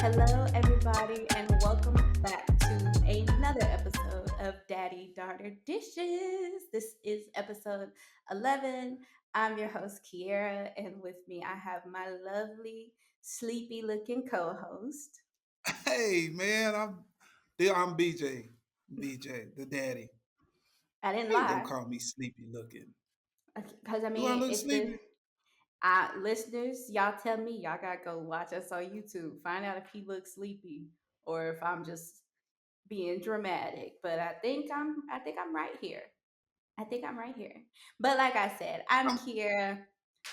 Hello, everybody, and welcome back to another episode of Daddy Daughter Dishes. This is episode 11. I'm your host, Kiera, and with me, I have my lovely, sleepy looking co host. Hey man, I'm BJ. BJ, the daddy. I didn't How you gonna lie. call me sleepy looking? Because, I Do I mean, look if the sleepy? listeners, y'all tell me, y'all gotta go watch us on YouTube, find out if he looks sleepy or if I'm just being dramatic. But I think I'm right here. I think I'm right here. But like I said, I'm I'm, Kiera.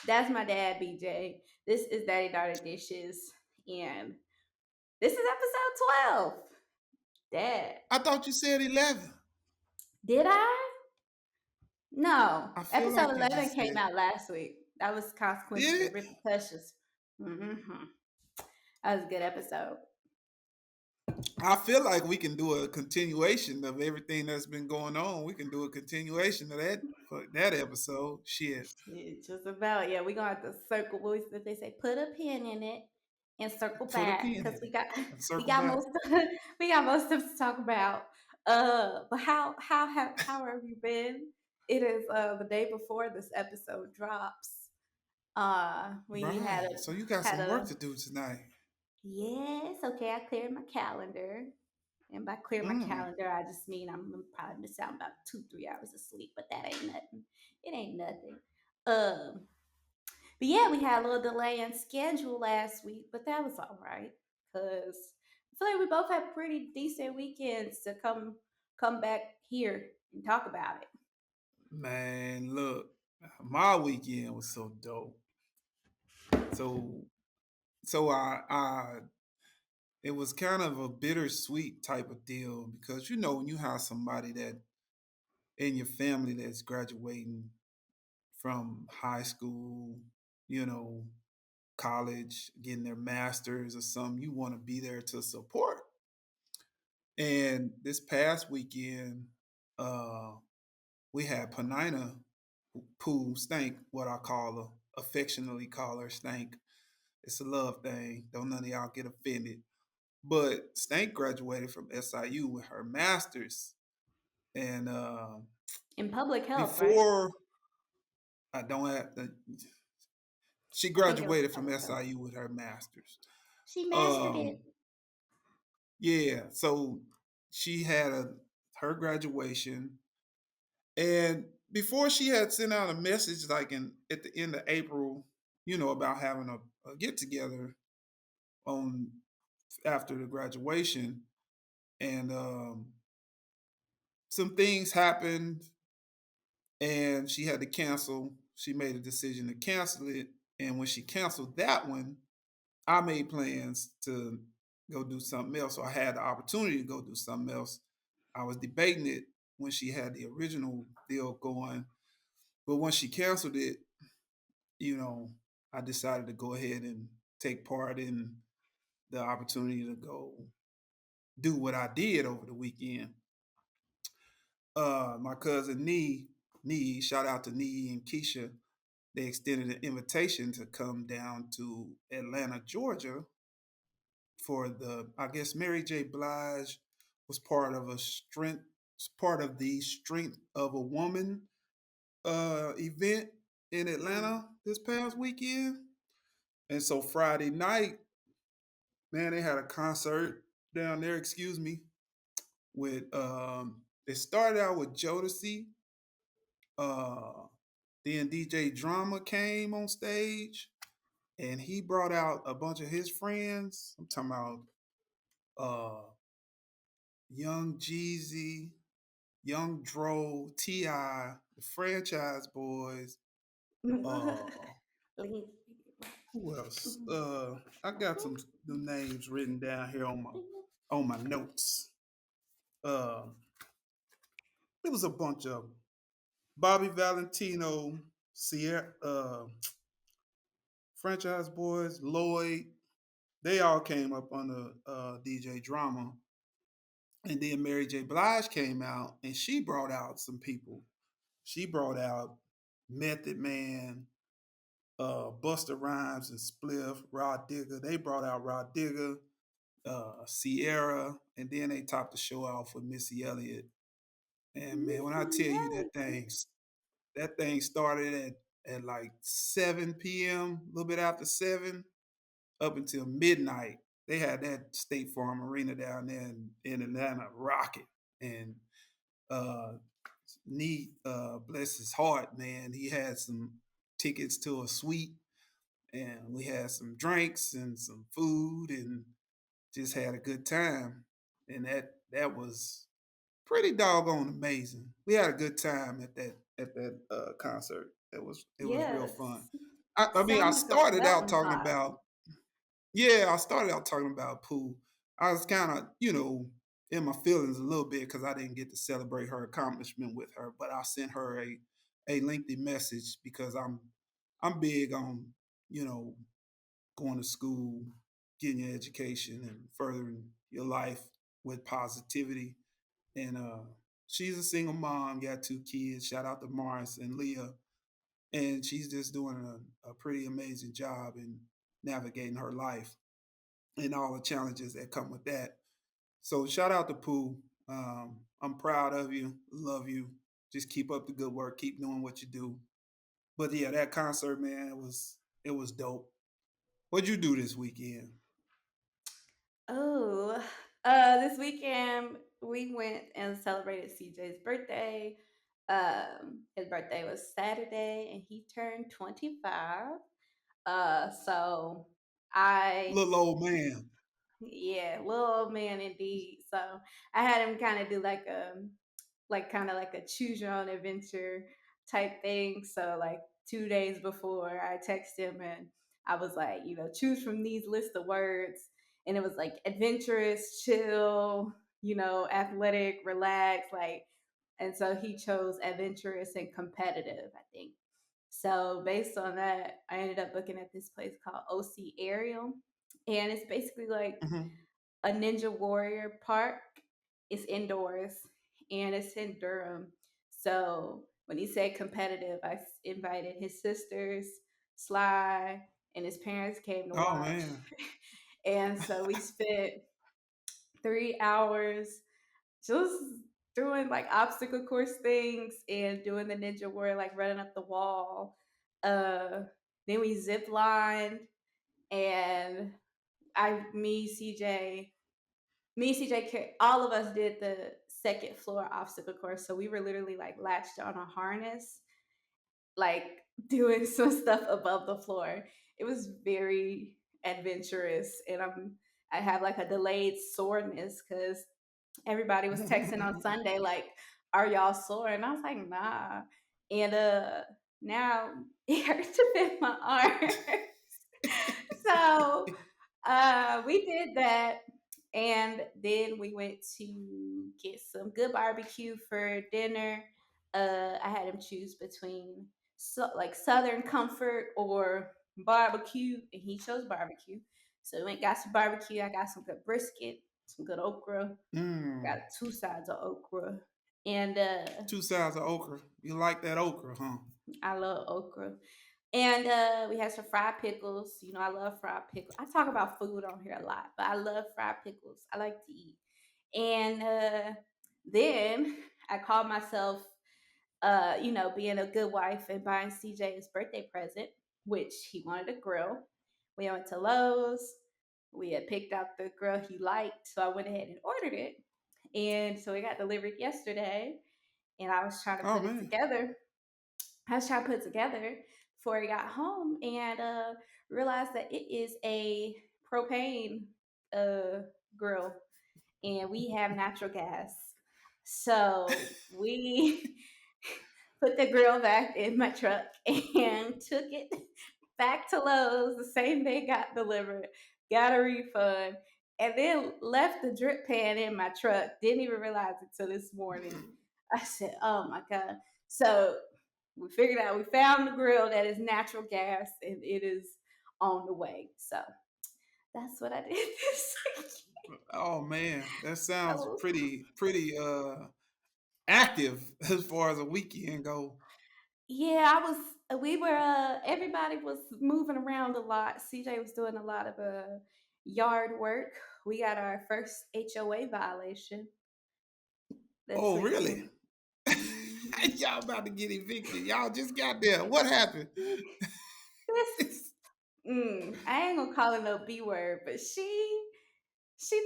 That's my dad, BJ. This is Daddy Daughter Dishes. And this is episode 12. Dad. I thought you said 11. Did I? No. I feel Episode like you 11 just came said, out last week. That was did Consequences it? and Repercussions. That was a good episode. I feel like we can do a continuation of everything that's been going on. We can do a continuation of that for that episode. Shit. It's just about, yeah, we're going to have to circle, what is they say, put a pin in it and circle Put a back pin in because it and we circle got back. most we got most stuff to talk about. But how have you been? It is the day before this episode drops. We Right. So you got had some work a to do tonight. yes, okay, I cleared my calendar. And by clear my Mm. calendar, I just mean I'm gonna probably miss out about 2, 3 hours of sleep, but that ain't nothing. It ain't nothing. Um, but yeah, we had a little delay in schedule last week, but that was all right because I feel like we both had pretty decent weekends to come back here and talk about it. Man, look, my weekend was so dope. So so it was kind of a bittersweet type of deal because when you have somebody that in your family that's graduating from high school, you know, college, getting their masters or something, you want to be there to support. And this past weekend, uh, we had Panina Pooh Stank, what I call her, affectionately call her Stank. It's a love thing. Don't none of y'all get offended. But Stank graduated from SIU with her master's, and In public health, right? before I don't have, she I think it was graduated from public health. SIU with her master's. She mastered Um, it. yeah, so she had her graduation, and before she had sent out a message like in at the end of April, about having a get together on after the graduation, and some things happened and she had to cancel. She made a decision to cancel it. And when she canceled that one, I made plans to go do something else. So I had the opportunity to go do something else. I was debating it when she had the original deal going. But when she canceled it, you know, I decided to go ahead and take part in the opportunity to go do what I did over the weekend. My cousin Nee, shout out to Nee and Keisha. They extended an invitation to come down to Atlanta, Georgia for I guess Mary J. Blige was part of the Strength of a Woman event in Mm. Atlanta this past weekend. And so Friday night, man, they had a concert down there, excuse me, with it started out with Jodeci. Uh then DJ Drama came on stage and he brought out a bunch of his friends. I'm talking about uh Young Jeezy, Young Dro, T.I., the franchise boys. Uh who else? I got some names written down here on my notes. Uh it was a bunch of 'em. Bobby Valentino, Sierra, franchise boys, Lloyd, they all came up under DJ Drama. And then Mary J. Blige came out and she brought out some people. She brought out Method Man, Buster Rhymes and Spliff, Rod Digger. They brought out Rod Digger. Sierra, and then they topped the show off with Missy Elliott. And man, when I Missy tell you Elliott. that thing started at like 7 p.m., a little bit after 7, up until midnight. They had that State Farm Arena down there in Atlanta rocking. And uh Neat, bless his heart, man. He had some tickets to a suite, and we had some drinks and some food, and just had a good time. And that was pretty doggone amazing. We had a good time at that concert. It was real fun. Yes. I mean, I Sound like a started out melting talking pot. about yeah, I started out talking about Pooh. I was kind of, in my feelings a little bit because I didn't get to celebrate her accomplishment with her, but I sent her a lengthy message because I'm big on, you know, going to school, getting your education and furthering your life with positivity. And she's a single mom, got 2 kids. Shout out to Morris and Leah. And she's just doing a pretty amazing job in navigating her life and all the challenges that come with that. So shout out to Pooh. I'm proud of you. Love you. Just keep up the good work. Keep doing what you do. But yeah, that concert, man, it was dope. What'd you do this weekend? Oh, this weekend we went and celebrated CJ's birthday. His birthday was Saturday, and he turned 25. So I, Little old man. yeah, little old man indeed. So I had him kind of do like kind of like a choose your own adventure type thing. So like 2 days before, I texted him and I was like, choose from these list of words, and it was like adventurous, chill, athletic, relaxed, like. And so he chose adventurous and competitive, I think. So based on that, I ended up looking at this place called OC Aerial, and it's basically like Hmm. a Ninja Warrior park. It's indoors and it's in Durham. So when he said competitive, invited his sisters, Sly, and his parents came to Oh watch. man. And so we spent 3 hours just doing like obstacle course things and doing the Ninja Warrior, like running up the wall. Uh, then we zip lined, and me, CJ, all of us did the second floor obstacle course. So we were literally like latched on a harness, like doing some stuff above the floor. It was very adventurous, and I have like a delayed soreness because everybody was texting on Sunday like, "Are y'all sore?" And I was like, "Nah." And now it hurts to fit my arm. So we did that, and then we went to get some good barbecue for dinner. I had him choose between like Southern Comfort or barbecue, and he chose barbecue. So we went got some barbecue. I got some good brisket, some good okra. Got Mm. 2 sides of okra, and 2 sides of okra. You like that okra, huh? I love okra. And we had some fried pickles. I love fried pickles. I talk about food on here a lot, but I love fried pickles. I like to eat. And then I called myself, being a good wife and buying CJ his birthday present, which he wanted a grill. We went to Lowe's. We had picked out the grill he liked, so I went ahead and ordered it. And so it got delivered yesterday, and I was trying to Oh put it man. together. I was trying to put it together before he got home, and realized that it is a propane uh, grill, and we have natural gas. So we put the grill back in my truck and took it back to Lowe's the same day it got delivered, got a refund, and then left the drip pan in my truck. Didn't even realize it till this morning. I said, "Oh my god!" So we figured out we found the grill that is natural gas, and it is on the way. So that's what I did this week. Oh man, that sounds So pretty active as far as a weekend go. yeah, we were everybody was moving around a lot. CJ was doing a lot of yard work. We got our first HOA violation this Oh, really? weekend. Mhm. Y'all about to get evicted. Y'all just got there. What happened? This, I ain't gonna call it no B word, but she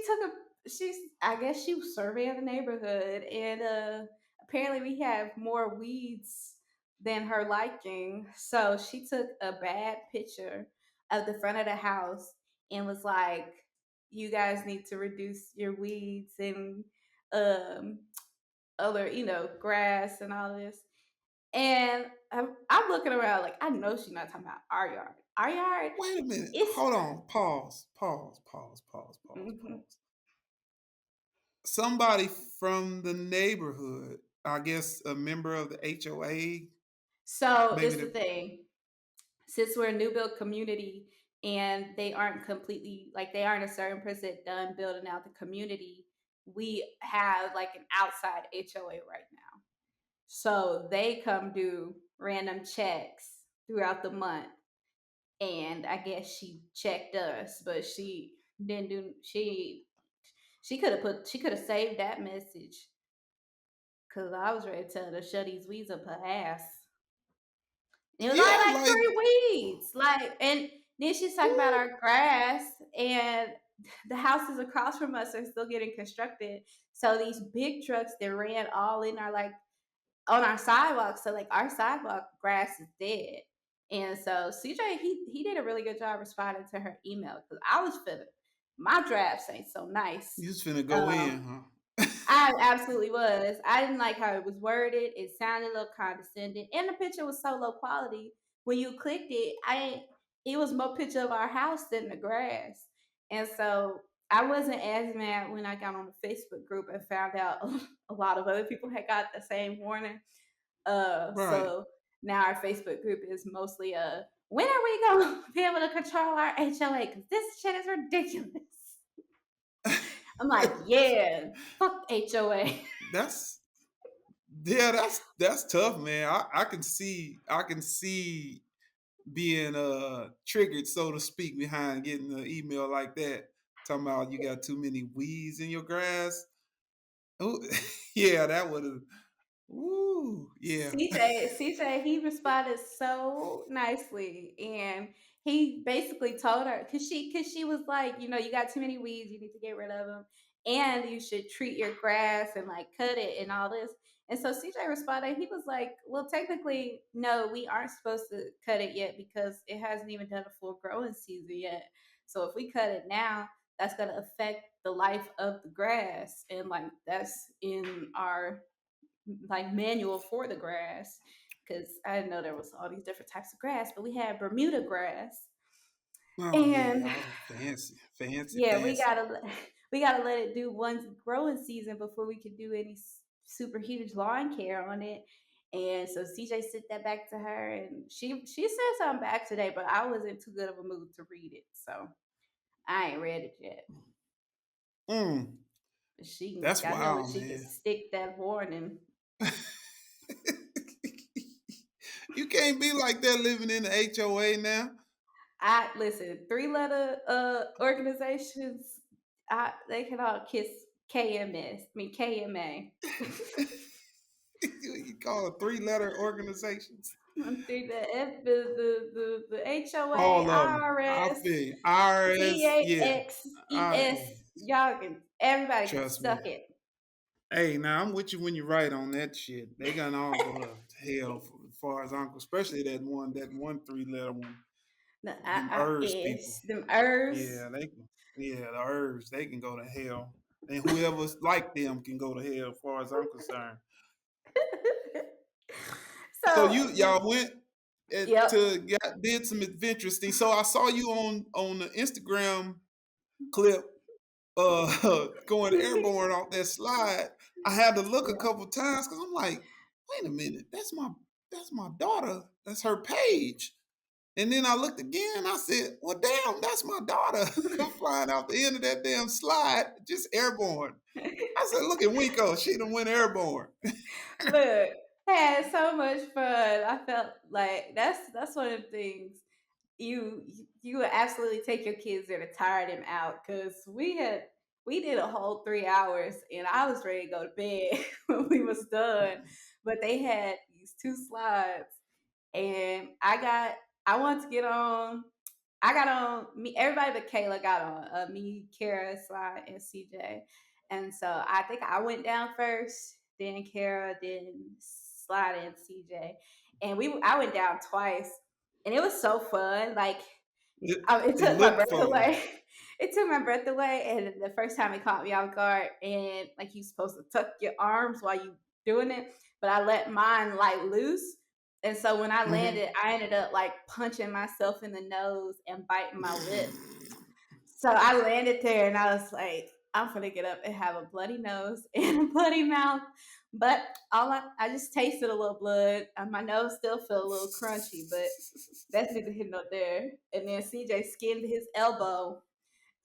took a she's I guess she was surveying the neighborhood, and apparently we have more weeds than her liking. So she took a bad picture of the front of the house and was like, "You guys need to reduce your weeds and um other, grass and all this." And I'm looking around like I know she's not talking about our yard. Our yard Wait a minute. is. Hold on. Pause. Pause. Pause. Pause. Pause. Mhm. Pause. Somebody from the neighborhood, I guess a member of the HOA, So maybe this the the thing. Since we're a new build community and they aren't completely like they aren't a certain percent done building out the community, we have like an outside HOA right now. So they come do random checks throughout the month. And I guess she checked us, but she didn't do she could have saved that message because I was ready to tell her to shut these weeds up her ass. It was only yeah, like like three weeds. Like, and then she's talking about who? our grass, and the houses across from us are still getting constructed. So these big trucks that ran all in our like on our sidewalk. So like our sidewalk grass is dead. And so CJ he did a really good job responding to her email because I was feeling my drafts ain't so nice. You just finna go Um, in, huh? I absolutely was. I didn't like how it was worded. It sounded a little condescending, and the picture was so low quality. When you clicked it, it was more picture of our house than the grass, and so I wasn't as mad when I got on the Facebook group and found out a lot of other people had got the same warning. Right. So now our Facebook group is mostly when are we gonna be able to control our HOA? Because this shit is ridiculous. I'm like, yeah, fuck HOA. that's yeah, that's tough, man. I can see being triggered, so to speak, behind getting an email like that talking about you got too many weeds in your grass. Oh, yeah, that would have. Ooh, yeah. CJ, he responded so nicely, and he basically told her because she was like, you got too many weeds, you need to get rid of them, and you should treat your grass and like cut it and all this. And so CJ responded, he was like, well, technically, no, we aren't supposed to cut it yet because it hasn't even done a full growing season yet. So if we cut it now, that's going to affect the life of the grass, and like that's in our like manual for the grass because I didn't know there was all these different types of grass, but we had Bermuda grass, Oh and yeah, all fancy, fancy, yeah, fancy. we gotta let it do one growing season before we could do any super huge lawn care on it. And so CJ sent that back to her, and she said something back today, but I was in too good of a mood to read it, so I ain't read it yet. Mm, that's I know wild, she can man. stick that warning. You can't be like that living in the HOA now. I listen, three-letter organizations, they can all kiss KMS. I mean KMA. You call it three-letter organizations. Through the HOA, All of them. I IRS, feel you. IRS, yeah. PAXES, y'all can everybody can Trust me. suck it. Hey, now I'm with you when you're right on that shit. They gonna all go to hell as far as uncle, especially that one three-letter one. The Them herbs people. IRS, them herbs. Yeah, yeah, the herbs, they can go to hell. And whoever's like them can go to hell as far as I'm concerned. So So y'all went yep. did some adventurous things. So I saw you on the Instagram clip going airborne off that slide. I had to look a couple times because I'm like, wait a minute, that's my daughter. That's her page. And then I looked again. I said, well, damn, that's my daughter flying off the end of that damn slide, just airborne. I said, look at Winko. She done went airborne. Look, I had so much fun. I felt like that's one of the things. you would absolutely take your kids there to tire them out because we did a whole 3 hours and I was ready to go to bed when we was done. But they had these two slides and I wanted to get on. I got on me. Everybody but Kayla got on. Me, Kara, Sly, and CJ. And so I think I went down first, then Kara, then Sly, and CJ. And I went down twice, and it was so fun. Like it It took my looked breath fun. away. It took my breath away, and the first time it caught me off guard. And like you supposed to tuck your arms while you doing it, but I let mine like loose. And so when I Hmm. landed, I ended up like punching myself in the nose and biting my lip. So I landed there, and I was like, I'm gonna get up and have a bloody nose and a bloody mouth. But I just tasted a little blood. My nose still felt a little crunchy, but that's neither here nor there. And then CJ skinned his elbow.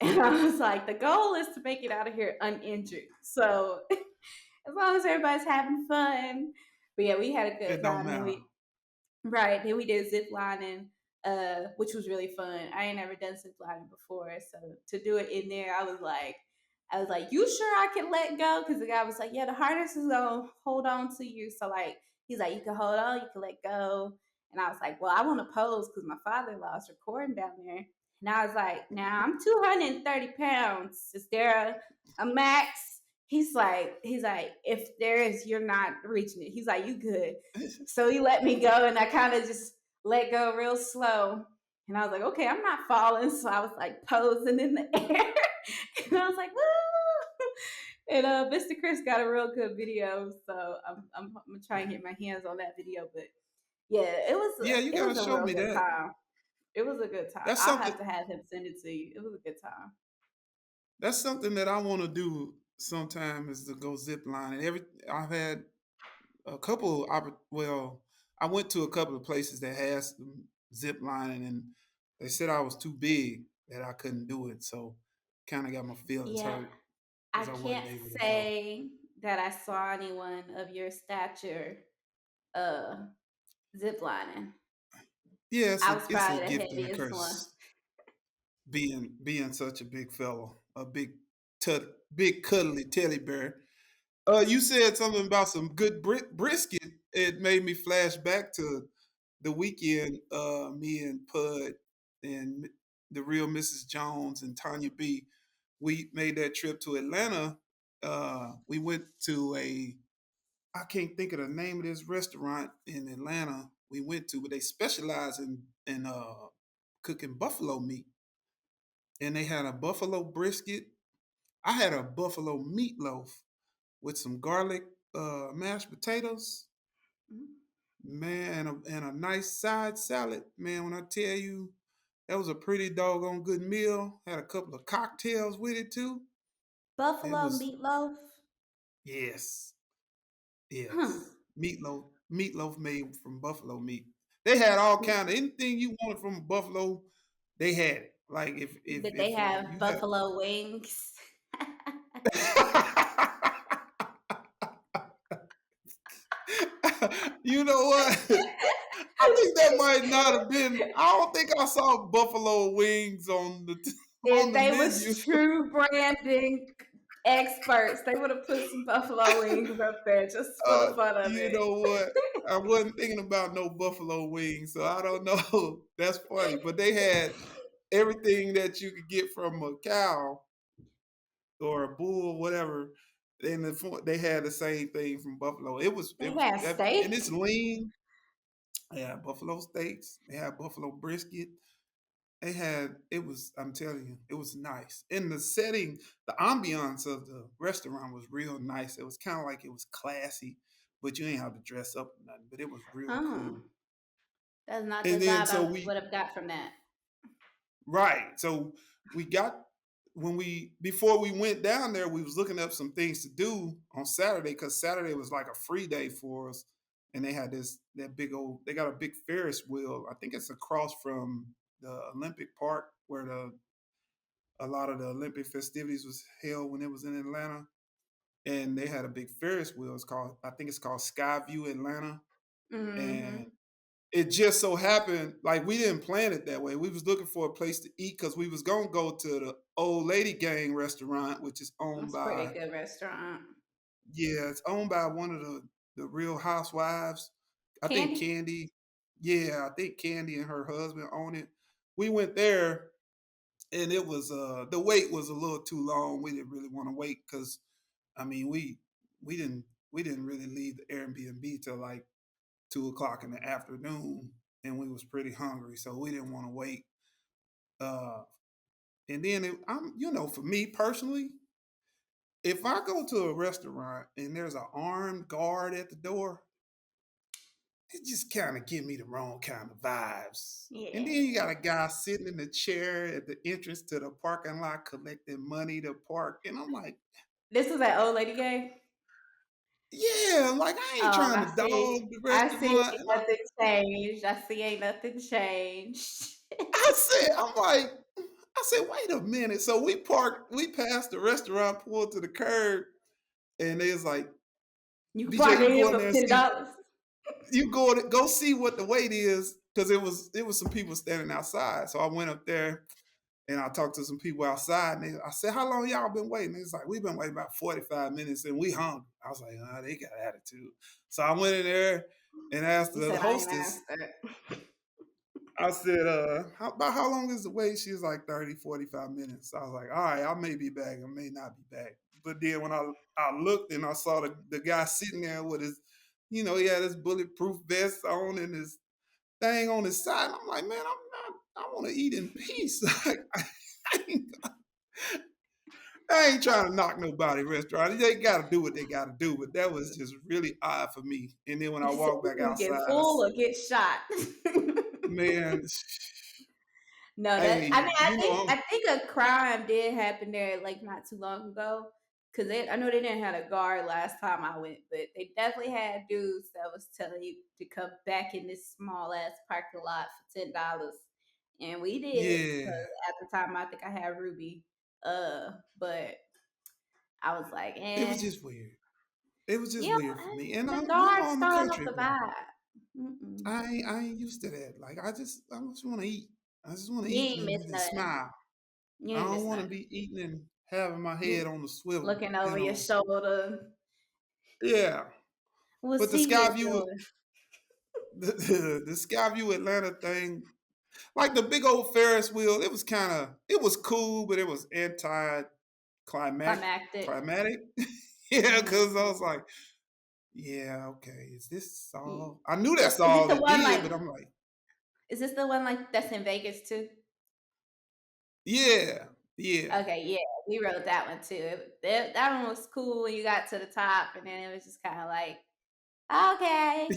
And I was like, the goal is to make it out of here uninjured. So as long as everybody's having fun. But yeah, we had a good It don't time. And matter. right. Then we did zip lining, which was really fun. I ain't never done zip lining before. So to do it in there, I was like, you sure I can let go? Because the guy was like, yeah, the harness is gonna hold on to you. So like he's like, you can hold on, you can let go. And I was like, well, I want to pose because my father-in-law is recording down there. And I was like, now I'm 230 pounds. Is there a max? He's like, if there is, you're not reaching it. He's like, you good. So he let me go, and I kind of just let go real slow. And I was like, okay, I'm not falling. So I was like posing in the air. And I was like, woo! And Mr. Chris got a real good video. So I'm gonna try and get my hands on that video. But yeah, Yeah, you it gotta was a show real me good that. time. It was a good time. That's I'll something. have to have him send it to you. It was a good time. That's something that I want to do sometime is to go zip line. And I've had a couple. Well, I went to a couple of places that had some zip lining, and they said I was too big that I couldn't do it. So, kind of got my feelings Yeah, hurt I because I wasn't can't able to go. say that I saw anyone of your stature uh ziplining. Yeah, I was it's a probably the gift and a heaviest one. curse being such a big fellow, a big cuddly teddy bear. You said something about some good brisket. It made me flash back to the weekend. Me and Pud and the real Mrs. Jones and Tanya B. We made that trip to Atlanta. We went to I can't think of the name of this restaurant in Atlanta we went to, but they specialize in cooking buffalo meat, and they had a buffalo brisket. I had a buffalo meatloaf with some garlic mashed potatoes, Mhm. man, and a nice side salad. Man, when I tell you that was a pretty doggone good meal. Had a couple of cocktails with it too. It Buffalo was meatloaf. yes, Huh. yes, meatloaf made from buffalo meat. They had all kind of anything you wanted from buffalo. They had it. Like Did they if have you had. buffalo wings? You know what? I think that might not have been. I don't think I saw buffalo wings on the on If the they was menu. true branding experts, they would have put some buffalo wings up there just for the fun of You it. know what? I wasn't thinking about no buffalo wings, so I don't know. That's funny, but they had everything that you could get from a cow or a bull, whatever. They had the same thing from buffalo. It They was had that, and it's steak. lean. They had buffalo steaks. They had buffalo brisket. They had it was I'm telling you, it was nice. In the setting, the ambiance of the restaurant was real nice. It was kind of like it was classy, but you ain't have to dress up or nothing. But it was real Huh. cool. That's not the And then vibe so I we would have got from that. right. So we got when we before we went down there, we was looking up some things to do on Saturday because Saturday was like a free day for us. And they had that big old they got a big Ferris wheel. I think it's across from the Olympic Park where the a lot of the Olympic festivities was held when it was in Atlanta. And they had a big Ferris wheel. I think it's called Skyview Atlanta. And Mm-hmm. it just so happened, like we didn't plan it that way. We was looking for a place to eat because we was gonna go to the old lady gang restaurant, which is owned That's a pretty by, good restaurant. yeah, it's owned by one of the Real Housewives. I think Candy? Candy, yeah, I think Candy and her husband own it. We went there, and it was the wait was a little too long. We didn't really want to wait because I mean we didn't we didn't really leave the Airbnb till like 2 o'clock in the afternoon, and we was pretty hungry, so we didn't want to wait. Uh, and then I'm, for me personally, if I go to a restaurant and there's an armed guard at the door, it just kind of give me the wrong kind of vibes. And then you got Yeah. a guy sitting in the chair at the entrance to the parking lot collecting money to park, and I'm like, This was at Old Lady Gang? yeah, like I ain't Oh, trying to dog the I see restaurant. ain't And nothing changed. I see ain't nothing changed. I'm like, I said, wait a minute. So we passed the restaurant, pulled to the curb, and they was like, You can BJ, park you in here go in for there and see, $10. you go see what the wait is, because it was some people standing outside. So I went up there and I talked to some people outside, and I said, how long y'all been waiting? They was like, we've been waiting about 45 minutes and we hungry. I was like, they got attitude. So I went in there and asked You the said I ain't hostess, answered. I said, about how long is the wait? She was like 30, 45 minutes. I was like, all right, I may be back. I may not be back. But then when I looked and I saw the guy sitting there with his, he had his bulletproof vest on and his thing on his side. I'm like, man, I want to eat in peace. Like, ain't, I ain't trying to knock nobody restaurant. They got to do what they got to do. But that was just really odd for me. And then when I You said walked you back gonna get outside, full or get shot. man, No, that I hey, mean, I think a crime did happen there like not too long ago. Cause I know they didn't have a guard last time I went, but they definitely had dudes that was telling you to come back in this small ass parking lot for $10, and we did. yeah. Cause at the time I think I had Ruby, but I was like, It was eh, just weird. It was just you weird for me. And the guards I'm a throwing up country the boy. vibe. Mm-mm. I ain't used to that. Like I just want to eat. I just want to You eat ain't miss and nothing. smile. You I ain't don't miss want to nothing. be eating and having my head You on the swivel. looking over your shoulder. Yeah. What's But the he Skyview, doing? the Skyview Atlanta thing, like the big old Ferris wheel, it was cool, but it was Climactic. climatic. Yeah, because I was Mhm. like, yeah, okay, is this Mm. all? I knew that's Is this all the it one did, like? but I'm like, Is this the one like that's in Vegas too? yeah, yeah. Okay, yeah, we wrote that one too. That one was cool when you got to the top, and then it was just kind of like, okay.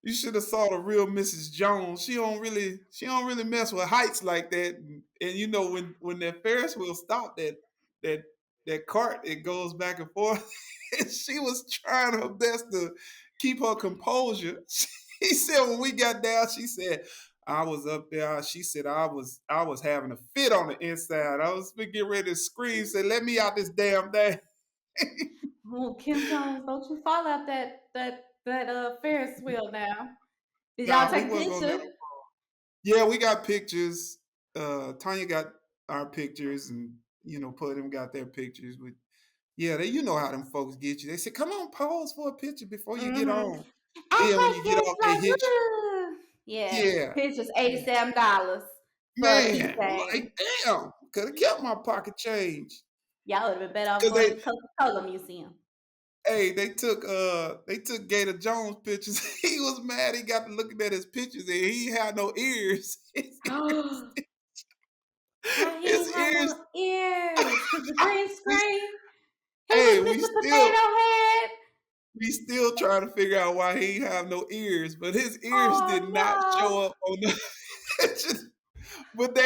You should have saw the real Mrs. Jones. She don't really mess with heights like that. And when that Ferris wheel stopped, that that cart, it goes back and forth. And she was trying her best to keep her composure. She said when we got down, she said, I was up there. She said I was having a fit on the inside. I was getting ready to scream, said, let me out this damn thing. Oh, Kim Jones, don't you fall out that Ferris wheel now? Did y'all Nah, we take a wasn't gonna let picture? her. Yeah, we got pictures. Tanya got our pictures, and put them got their pictures. But yeah, you know how them folks get you. They say, "Come on, pose for a picture before you get Mm-hmm. on." Act Then when like you get this, off, they like hit you. woo. Yeah, Yeah, picture's yeah. $87 for a Man, I'm keychain. like, damn, could have kept my pocket change. Y'all would have been better off Cause going to the Coca-Cola Museum. they took Gator Jones pictures. He was mad. He got to looking at his pictures, and he had no ears. How he His ain't have ears. no ears? Cause the green we, screen. He was hey, we Mr. still Potato Head. We still trying to figure out why he have no ears, but his ears Oh did not show no. up on the picture. But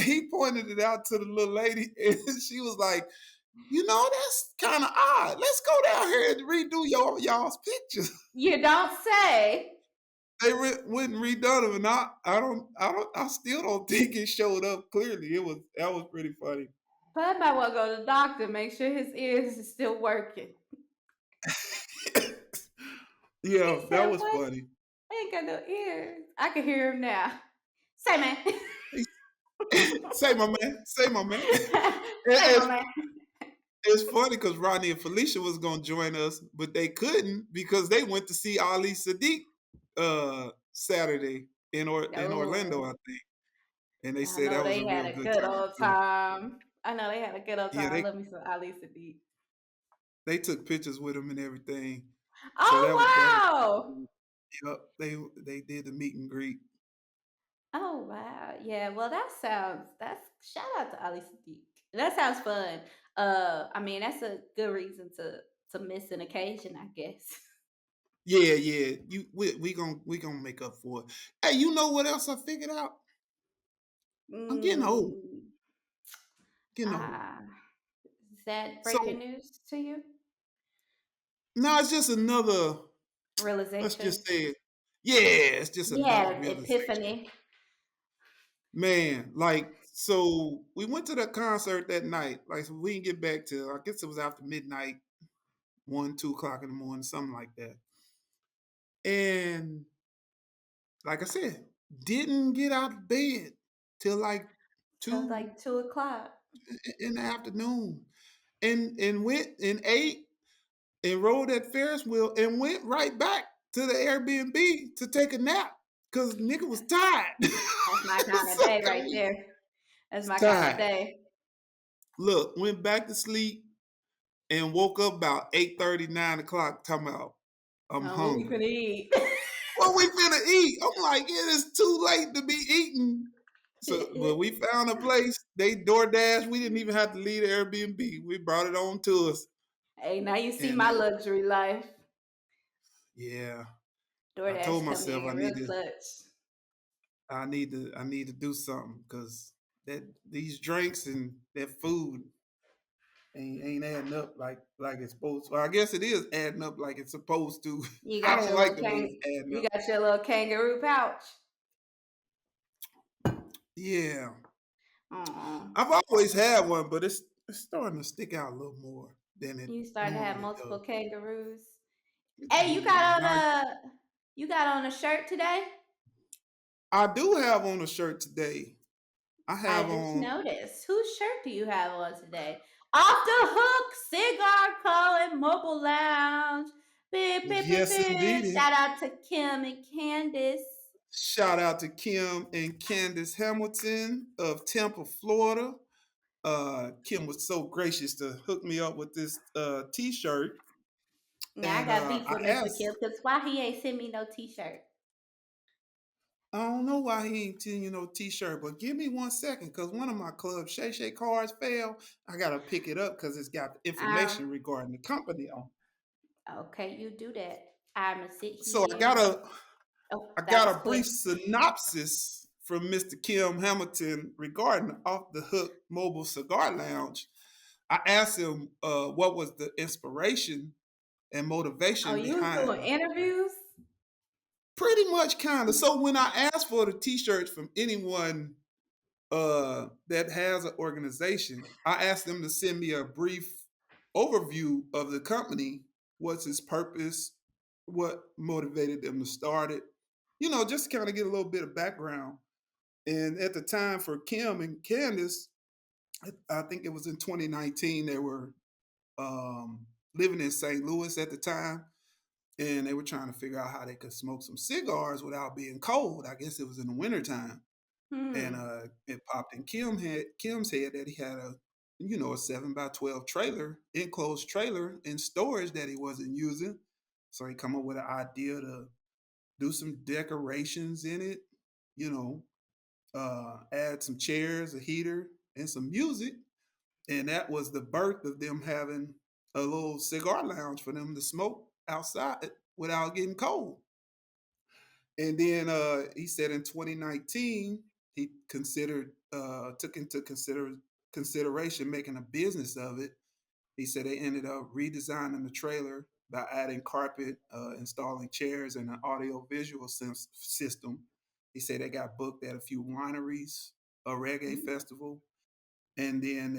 he pointed it out to the little lady, and she was like, that's kind of odd. Let's go down here and redo y'all's pictures. You don't say. They wouldn't redone them, and I still don't think it showed up clearly. That was pretty funny. But I might want to go to the doctor, make sure his ears is still working. He Yeah, that said, was "What? funny. I ain't got no ears." I can hear him now. Say, man. Say my man, say my man. Say, my It's, man. it's funny because Rodney and Felicia was gonna join us, but they couldn't because they went to see Ali Sadiq Saturday in Orlando, Oh, I think. And they I said know that was they a had real a good good time old too. time. I know they had a good old Yeah, time. I love me some Ali Sadiq. they took pictures with him and everything. So that was Oh, cool. Yep, they did the meet and greet. wow. Oh, wow. Yeah, well, that's shout out to Ali Sadiq. That sounds fun. I mean, that's a good reason to miss an occasion, I guess. Yeah, yeah. We gonna make up for it. Hey, you know what else I figured out? I'm getting old. Mm, Getting old. ah, is that breaking So news to you? now it's just another, let's Realization? just say it. Yeah, it's just another Yeah, realization. epiphany. Man, like, so we went to the concert that night. Like, so we didn't get back till, I guess it was after midnight, 1, 2 o'clock in the morning, something like that. And like I said, didn't get out of bed till like Till two like 2 o'clock. in the afternoon. And went and ate and rode that Ferris wheel and went right back to the Airbnb to take a nap because nigga was tired. That's my kind of So, day I right mean, there. That's it's my kind of tired. day. Look, went back to sleep and woke up about 8:30, 9 o'clock talking about I'm What we hungry. finna eat? What we finna eat? I'm like, it is too late to be eating. So, but we found a place. They DoorDash. We didn't even have to leave the Airbnb. We brought it on to us. Hey, now you see And my luxury life. yeah, I told DoorDash come myself in real clutch. I need to do something because that these drinks and that food ain't adding up like it's supposed to. Well, I guess it is adding up like it's supposed to. You I got don't your like little the way it's adding you up. got your little kangaroo pouch. Yeah, Aw. I've always had one, but it's starting to stick out a little more than it You starting to have normally multiple does. kangaroos. Hey, Yeah, now you got on a shirt today? I do have on a shirt today. I I have just on noticed. Whose shirt do you have on today? Off the hook, cigar calling, mobile lounge. Beep, beep, beep, yes beep. indeedy. Shout out to Kim and Candace. Shout out to Kim and Candace Hamilton of Tampa, Florida. Kim was so gracious to hook me up with this T-shirt, Now I and got beef I with Mr. Kim asked, because why he ain't send me no t-shirt? I don't know why he ain't telling you no T-shirt, but give me 1 second, cause one of my Club Shay Shay cards fell. I gotta pick it up because it's got information Um, regarding the company on. okay, you do that. I'ma sit So here. Oh, I that got was a brief quick. synopsis from Mr. Kim Hamilton regarding Off the Hook Mobile Cigar Lounge. I asked him what was the inspiration and Oh, motivation you was doing behind interviews? pretty much kind of. So when I asked for the t-shirts from anyone that has an organization, I asked them to send me a brief overview of the company, what's its purpose, what motivated them to start it, just to kind of get a little bit of background. And at the time for Kim and Candace, I think it was in 2019, they were living in St. Louis at the time, and they were trying to figure out how they could smoke some cigars without being cold. I guess it was in the wintertime. And Hmm. it popped in Kim's head that he had a 7x12 trailer, enclosed trailer in storage that he wasn't using. So he come up with an idea to do some decorations in it, you know, add some chairs, a heater, and some music. And that was the birth of them having a little cigar lounge for them to smoke outside without getting cold. And then he said in 2019 he took into consideration making a business of it. He said they ended up redesigning the trailer by adding carpet, installing chairs, and an audio visual system. He said they got booked at a few wineries, a reggae festival, and then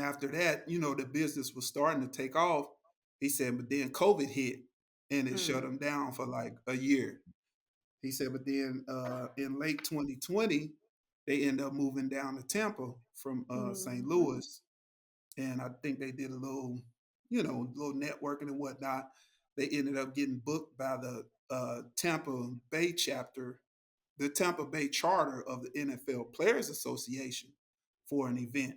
after that, the business was starting to take off. He said, but then COVID hit, and it shut Mm. them down for like a year. He said, but then in late 2020, they end up moving down to Tampa from St. Mhm. Louis, and I think they did a little, little networking and whatnot. They ended up getting booked by the Tampa Bay chapter, the Tampa Bay charter of the NFL Players Association for an event.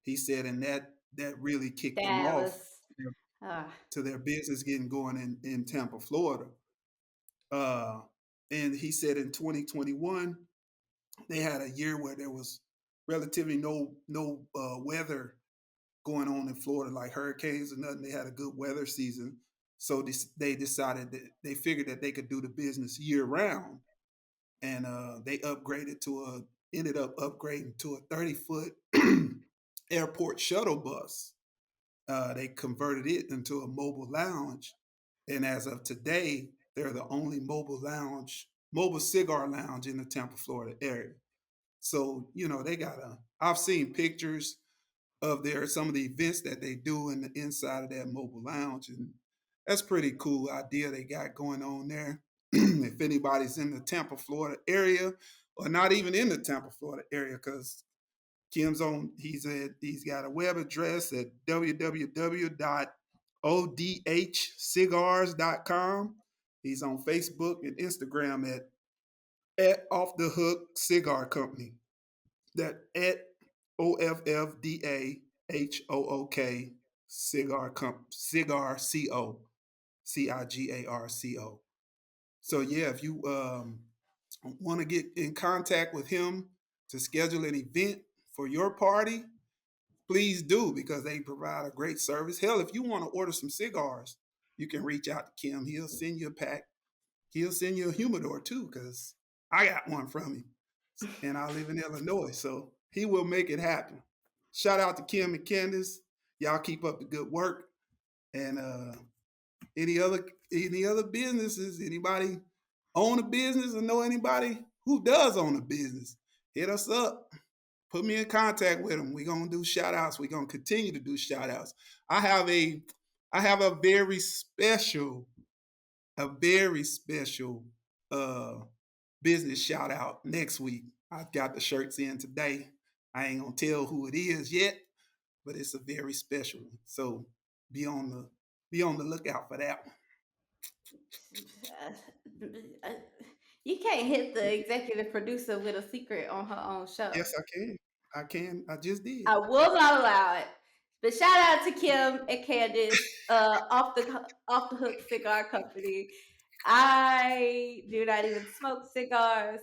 He said, and that really kicked them That off was uh, to their business getting going in Tampa, Florida. Uh, and he said in 2021 they had a year where there was relatively no weather going on in Florida, like hurricanes or nothing. They had a good weather season, so they decided that they figured that they could do the business year round, and they ended up upgrading to a 30-foot airport shuttle bus. They converted it into a mobile lounge, and as of today, they're the only mobile cigar lounge in the Tampa, Florida area. So, they got I've seen pictures of some of the events that they do in the inside of that mobile lounge. And that's pretty cool idea they got going on there. If anybody's in the Tampa, Florida area, or not even in the Tampa, Florida area, because he's got a web address at www.odhcigars.com. He's on Facebook and Instagram at Off the Hook Cigar Company. That at OFFDAHOOK cigar CIGARCO. So yeah, if you want to get in contact with him to schedule an event for your party, please do, because they provide a great service. Hell, if you want to order some cigars, you can reach out to Kim. He'll send you a pack. He'll send you a humidor too, because I got one from him, and I live in Illinois, so he will make it happen. Shout out to Kim and Candace. Y'all keep up the good work. And any other any other businesses, anybody own a business or know anybody who does own a business, hit us up. Put me in contact with them. We're gonna do shout outs. We're gonna continue to do shout outs. I have a I have a very special uh business shout out next week. I got the shirts in today. I ain't gonna tell who it is yet, but it's a very special one. So be on the be on the lookout for that one. uh, you can't hit the executive producer with a secret on her own show. Yes, I can. I can. I just did. I will not allow it. But shout out to Kim and Candace, off the hook cigar company. I do not even smoke cigars.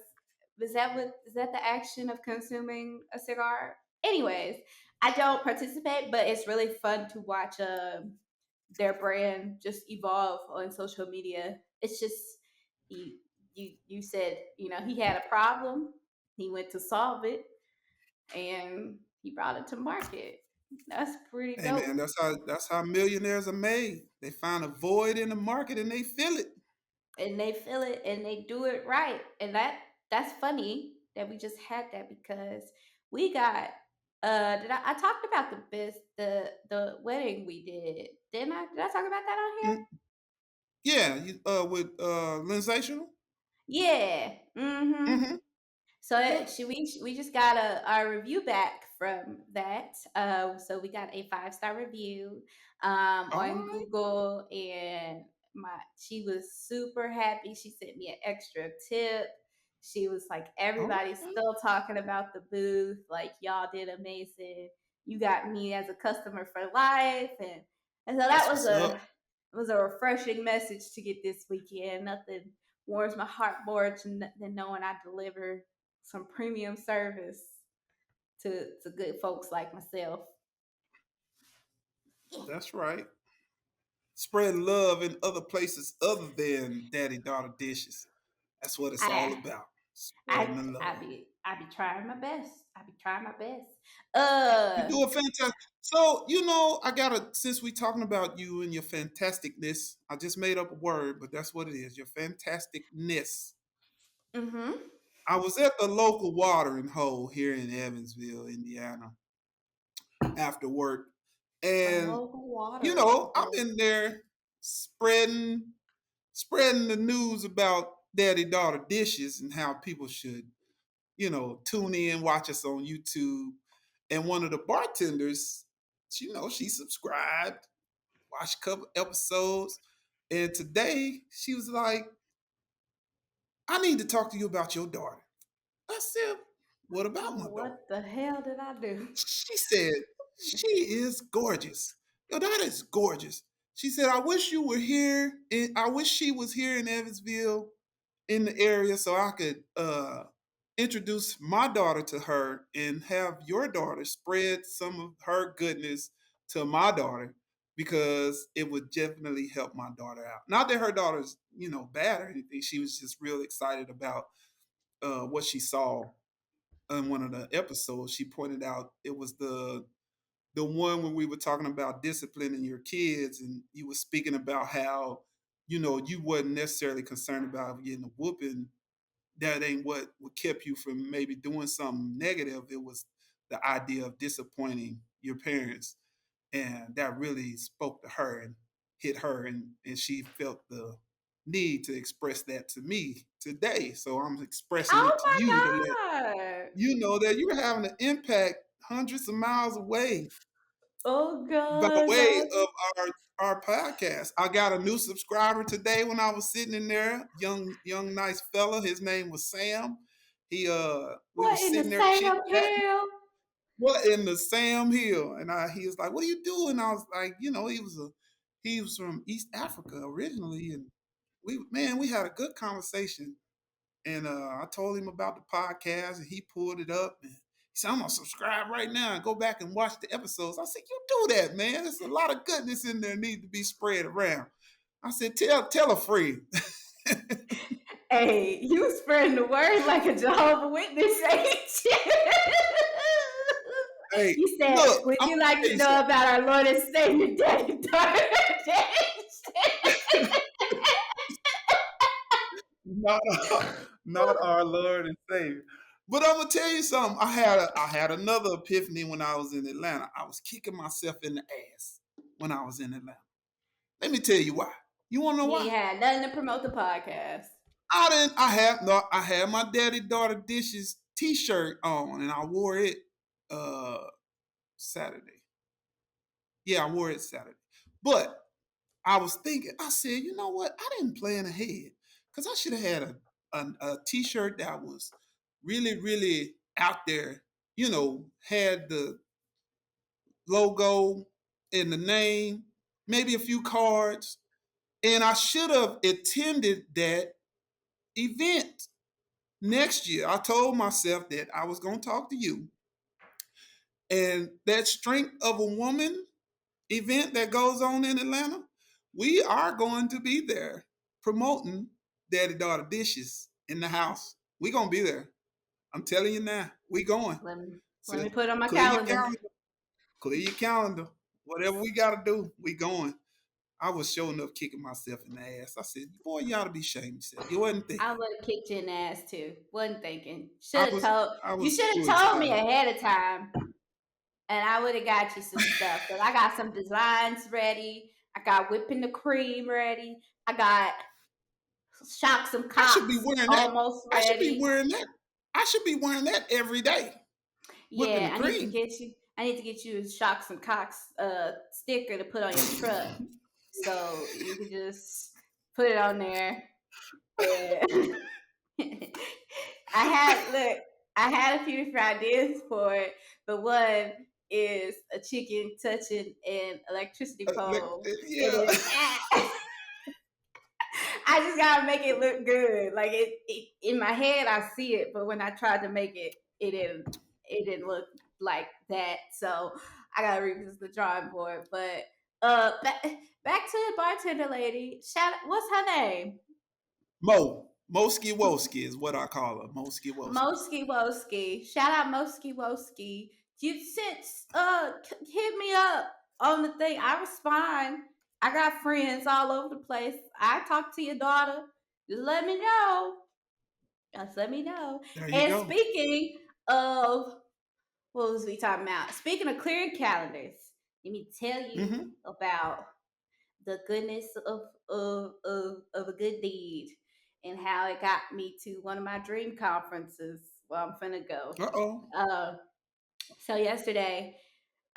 Is that the action of consuming a cigar? Anyways, I don't participate, but it's really fun to watch their brand just evolve on social media. It's just you you said, he had a problem, he went to solve it, and he brought it to market. That's pretty Hey man, dope. that's how millionaires are made. They find a void in the market and they fill it. And they feel it and they do it right. And that's funny that we just had that because we got I talked about the wedding we did. Didn't I? Did I talk about that on here? Mm, yeah, with Lensational. Yeah. Mm-hmm. Mm-hmm. So Yep. we just got a review back from that. So we got a 5-star review All on right. Google, and she was super happy. She sent me an extra tip. She was like, All everybody's right. still talking about the booth. Like, y'all did amazing. You got me as a customer for life, and so that That's what's up. was a refreshing message to get this weekend. Nothing warms my heart more than knowing I deliver some premium service to good folks like myself. That's right. Spreading love in other places other than daddy daughter dishes. That's what it's all I about. Spreading the love. I be trying my best. I be trying my best. You do a fantastic. So I gotta. Since we talking about you and your fantasticness, I just made up a word, but that's what it is. Your fantasticness. Mm-hmm. I was at the local watering hole here in Evansville, Indiana, after work, A and local watering I'm hole. in there spreading. spreading the news about daddy daughter dishes and how people should, tune in, watch us on YouTube. And one of the bartenders, she subscribed, watched a couple episodes, and today she was like, I need to talk to you about your daughter. I said, what about my Oh, daughter? what the hell did I do? She said, she is gorgeous. Your daughter is gorgeous. She said, I wish you were here. I wish she was here in Evansville in the area so I could introduce my daughter to her and have your daughter spread some of her goodness to my daughter because it would definitely help my daughter out. Not that her daughter's, bad or anything. She was just real excited about what she saw in one of the episodes. She pointed out it was the one when we were talking about disciplining your kids, and you were speaking about how you wasn't necessarily concerned about getting a whooping. That ain't what kept you from maybe doing something negative. It was the idea of disappointing your parents, and that really spoke to her and hit her, and she felt the need to express that to me today. So I'm expressing Oh it to you to let my God. you know that you're having an impact hundreds of miles away Oh by God, way God. of our podcast. I got a new subscriber today when I was sitting in there, young nice fella. His name was Sam. He we were What in the sitting there chit Sam chatting. Hill? What in the Sam Hill? And he was like, "What are you doing?" I was like, he was from East Africa originally, and we had a good conversation. And I told him about the podcast, and he pulled it up. And he said, I'm going to subscribe right now and go back and watch the episodes. I said, you do that, man. There's a lot of goodness in there need to be spread around. I said, tell a friend. Hey, you spreading the word like a Jehovah Witness, ain't you? Hey, You said, look, would I'm you going to like tell to you know something. about our Lord and Savior, Daddy Daughter? not, not our Lord and Savior. But I'm gonna tell you something. I had another epiphany when I was in Atlanta. I was kicking myself in the ass when I was in Atlanta. Let me tell you why. You wanna know You why? ain't had nothing to promote the podcast. I didn't. I have no. I had my daddy daughter dishes T-shirt on, and I wore it uh Saturday. Yeah, I wore it Saturday. But I was thinking. I said, you know what? I didn't plan ahead because I should have had a T-shirt that was really really out there. Had the logo and the name, maybe a few cards, and I should have attended that event next year. I told myself that I was going to talk to you. And that Strength of a Woman event that goes on in Atlanta, we are going to be there promoting Daddy Daughter Dishes in the house. We're going to be there. I'm telling you now, we going. Let me So let me put it on my clear your calendar. calendar. Clear your calendar. Whatever we got to do, we going. I was showing up kicking myself in the ass. I said, boy, you ought to be ashamed of yourself. You wasn't I thinking. would have kicked you in the ass too. Wasn't thinking. I Should have was told I you was should too have told me excited. ahead of time. And I would have got you some stuff. Cause I got some designs ready. I got whipping the cream ready. I got shocks and I should cocks be wearing that. almost I should be ready. wearing that. I should be wearing that every day. Whipping the Yeah, I need to cream. get you. I need to get you a shocks and cocks sticker to put on your truck, so you can just put it on there. And I had look. I had a few different ideas for it, but one is a chicken touching an electricity pole. It Yeah. is. I just gotta make it look good. Like in my head, I see it, but when I tried to make it, it didn't look like that. So I gotta revisit the drawing board. But back to the bartender lady. What's her name? Moski Woski is what I call her. Moski Woski. Moski Woski. Shout out Moski Woski. You since hit me up on the thing. I respond. I got friends all over the place. I talk to your daughter. Just let me know. Just let me know. There you And go. speaking of what was we talking about? Speaking of clearing calendars, let me tell you Mm-hmm. about the goodness of a good deed and how it got me to one of my dream conferences. Well, I'm finna go. Uh oh. Uh, so yesterday,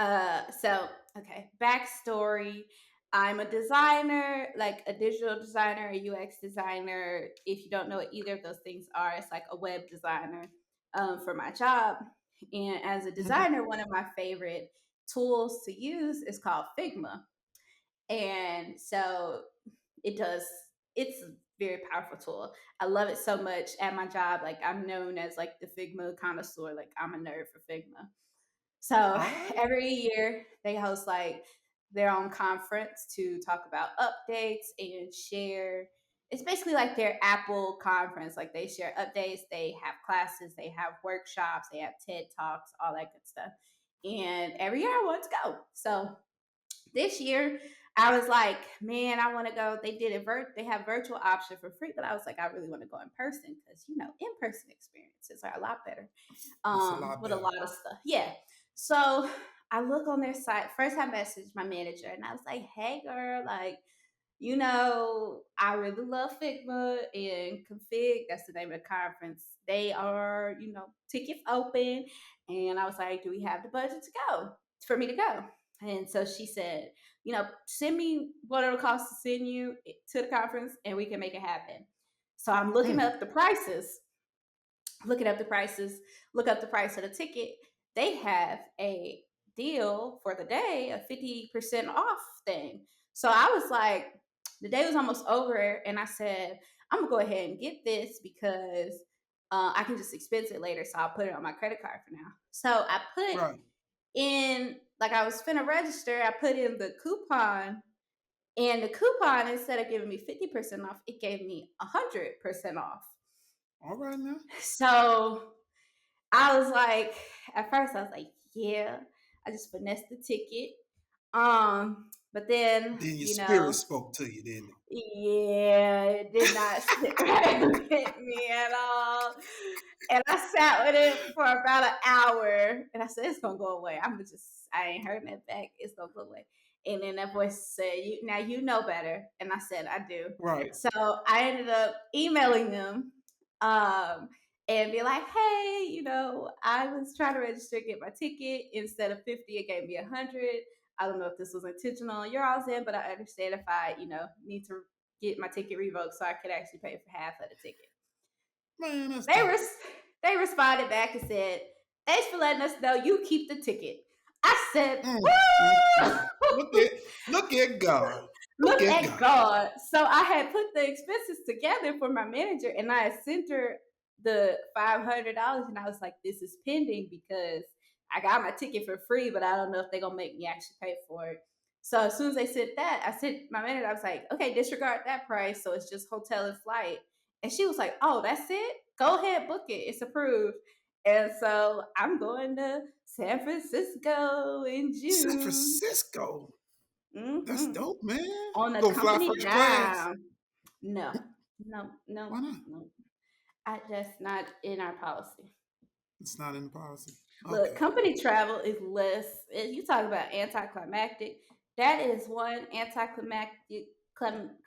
okay, backstory. I'm a designer, like a digital designer, a UX designer. If you don't know what either of those things are, it's like a web designer for my job. And as a Hmm. designer, one of my favorite tools to use is called Figma. And so it does, it's a very powerful tool. I love it so much at my job. Like I'm known as like the Figma connoisseur. Like I'm a nerd for Figma. So All right. every year they host like their own conference to talk about updates and share. It's basically like their Apple conference. Like they share updates, they have classes, they have workshops, they have TED Talks, all that good stuff. And every year I want to go. So this year I was like, man, I want to go. They did they have virtual option for free, but I was like, I really want to go in person because in person experiences are a lot better It's a lot with a better. lot of stuff. Yeah. So I look on their site. First, I messaged my manager and I was like, hey, girl, like, I really love Figma and Config. That's the name of the conference. They are, tickets open. And I was like, do we have the budget to go for me to go? And so she said, send me what it'll cost to send you to the conference and we can make it happen. So I'm looking Mm. up the prices, looking up the prices, look up the price of the ticket. They have a deal for the day, a 50% off thing. So I was like, the day was almost over, and I said, I'm gonna go ahead and get this because I can just expense it later. So I'll put it on my credit card for now. So I put Right. in, like, I was finna register, I put in the coupon, and the coupon, instead of giving me 50% off, it gave me 100% off. All right now. So I was like, at first I was like, yeah, I just finessed the ticket. But then, Then your spirit spoke to you, didn't it? yeah, it did not sit right with me at all. And I sat with it for about an hour and I said, it's gonna go away. I ain't heard that back. It's gonna go away. And then that voice said, now you know better. And I said, I do. Right. So I ended up emailing them um, and be like, hey, I was trying to register, get my ticket. Instead of 50, it gave me 100. I don't know if this was intentional on your all's end, but I understand if I, need to get my ticket revoked so I could actually pay for half of the ticket. Man, that's They dope. res- they responded back and said, "Thanks for letting us know you keep the ticket." I said, Mm, mm, mm. "Woo!" Look at God. Look Look at at God. God. So I had put the expenses together for my manager and I had sent her the $500 and I was like, this is pending because I got my ticket for free, but I don't know if they're gonna make me actually pay for it. So as soon as they sent that, I sent my manager, I was like, okay, disregard that price. So it's just hotel and flight. And she was like, oh, that's it? Go ahead, book it. It's approved. And so I'm going to San Francisco in San June. Francisco. That's Hmm. dope, man. On You a gonna fly company first class? dime. No, no, no, Why not? no. That's not in our policy. It's not in the policy. Look, Okay. company travel is less. You talk about anticlimactic. That is one anticlimactic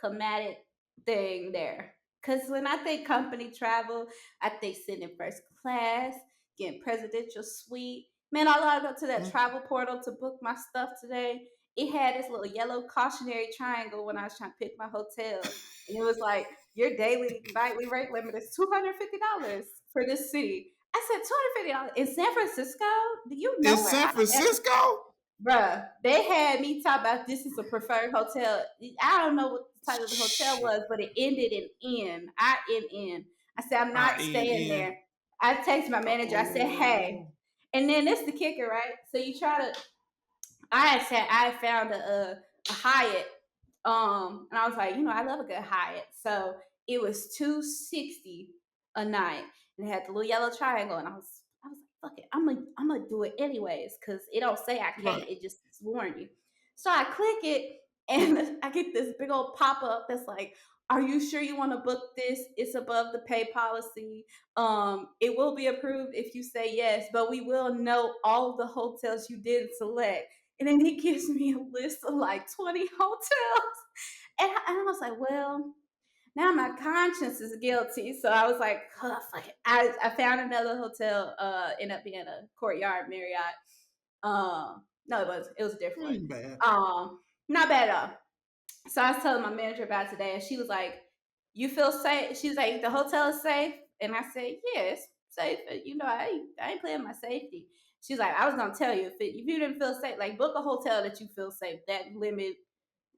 climatic thing there. Because when I think company travel, I think sitting in first class, getting presidential suite. Man, I gotta go to that Mm. travel portal to book my stuff today. It had this little yellow cautionary triangle when I was trying to pick my hotel, and it was like your daily nightly rate limit is $250 for this city. I said $250 in San Francisco. Do you In know where San I'm at? Francisco? Bruh, they had me talk about this is a preferred hotel. I don't know what the title of the hotel Shit. was, but it ended in N. INN. I said, I'm not staying INN. there. I texted my manager. I said, hey. Oh. And then this the kicker, right? So you try to I had said I had found a Hyatt, and I was like, I love a good Hyatt, so it was 260 a night, and it had the little yellow triangle, and I was like, fuck it, I'm gonna do it anyways, cause it don't say I Right. can't, it just warn you. So I click it, and I get this big old pop up that's like, are you sure you want to book this? It's above the pay policy. It will be approved if you say yes, but we will note all of the hotels you did select. And then he gives me a list of like 20 hotels. And I was like, well, now my conscience is guilty. So I was like, oh, fuck it. I found another hotel, ended up being a Courtyard Marriott. No, it was a different one. Ain't bad. Not bad at all. So I was telling my manager about today, and she was like, "You feel safe?" She was like, "The hotel is safe," and I said, "Yes, safe. I ain't playing my safety." She's like, "I was gonna tell you if you didn't feel safe, like book a hotel that you feel safe. That limit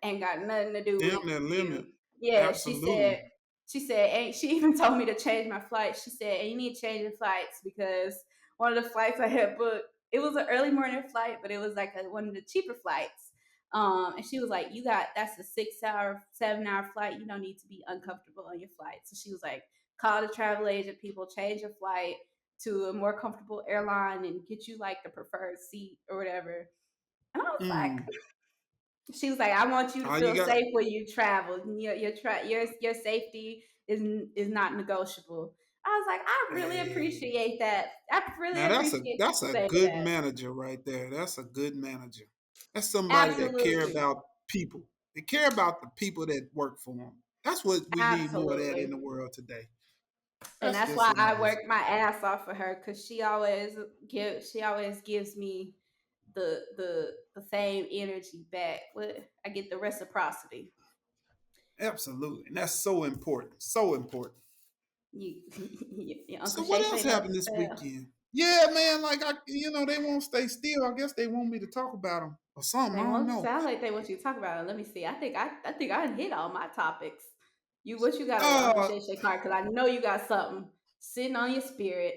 ain't got nothing to do with Damn that limit. you." Yeah, she Absolutely. said. She said, and she even told me to change my flight. She said, and you need to change your flights because one of the flights I had booked, it was an early morning flight, but it was like one of the cheaper flights. And she was like, that's a 6 hour, 7 hour flight. You don't need to be uncomfortable on your flight. So she was like, call the travel agent people, change your flight to a more comfortable airline and get you like the preferred seat or whatever. And I was like, Mm. she was like, "I want you to All you feel got. safe when you travel. Your safety is not negotiable." I was like, "I really Hey. appreciate that. I really Now appreciate that's you a saying good that." manager right there. That's a good manager. That's somebody that care Absolutely, about people. They care about the people that work for them. That's what we need more of that in absolutely, the world today. and That's that's just why I amazing. work my ass off for her because she always gives me the same energy back. I get the reciprocity. Absolutely. And that's so important. So important. Your So Uncle what Shay else Shay love happened to this sell. weekend? Yeah, man, like they won't stay still. I guess they want me to talk about them or something. I They don't won't know. sound like they want you to talk about it. Let me see. I think I hit all my topics. What you got on your Uncle Uh Shay Shay card? Because I know you got something sitting on your spirit.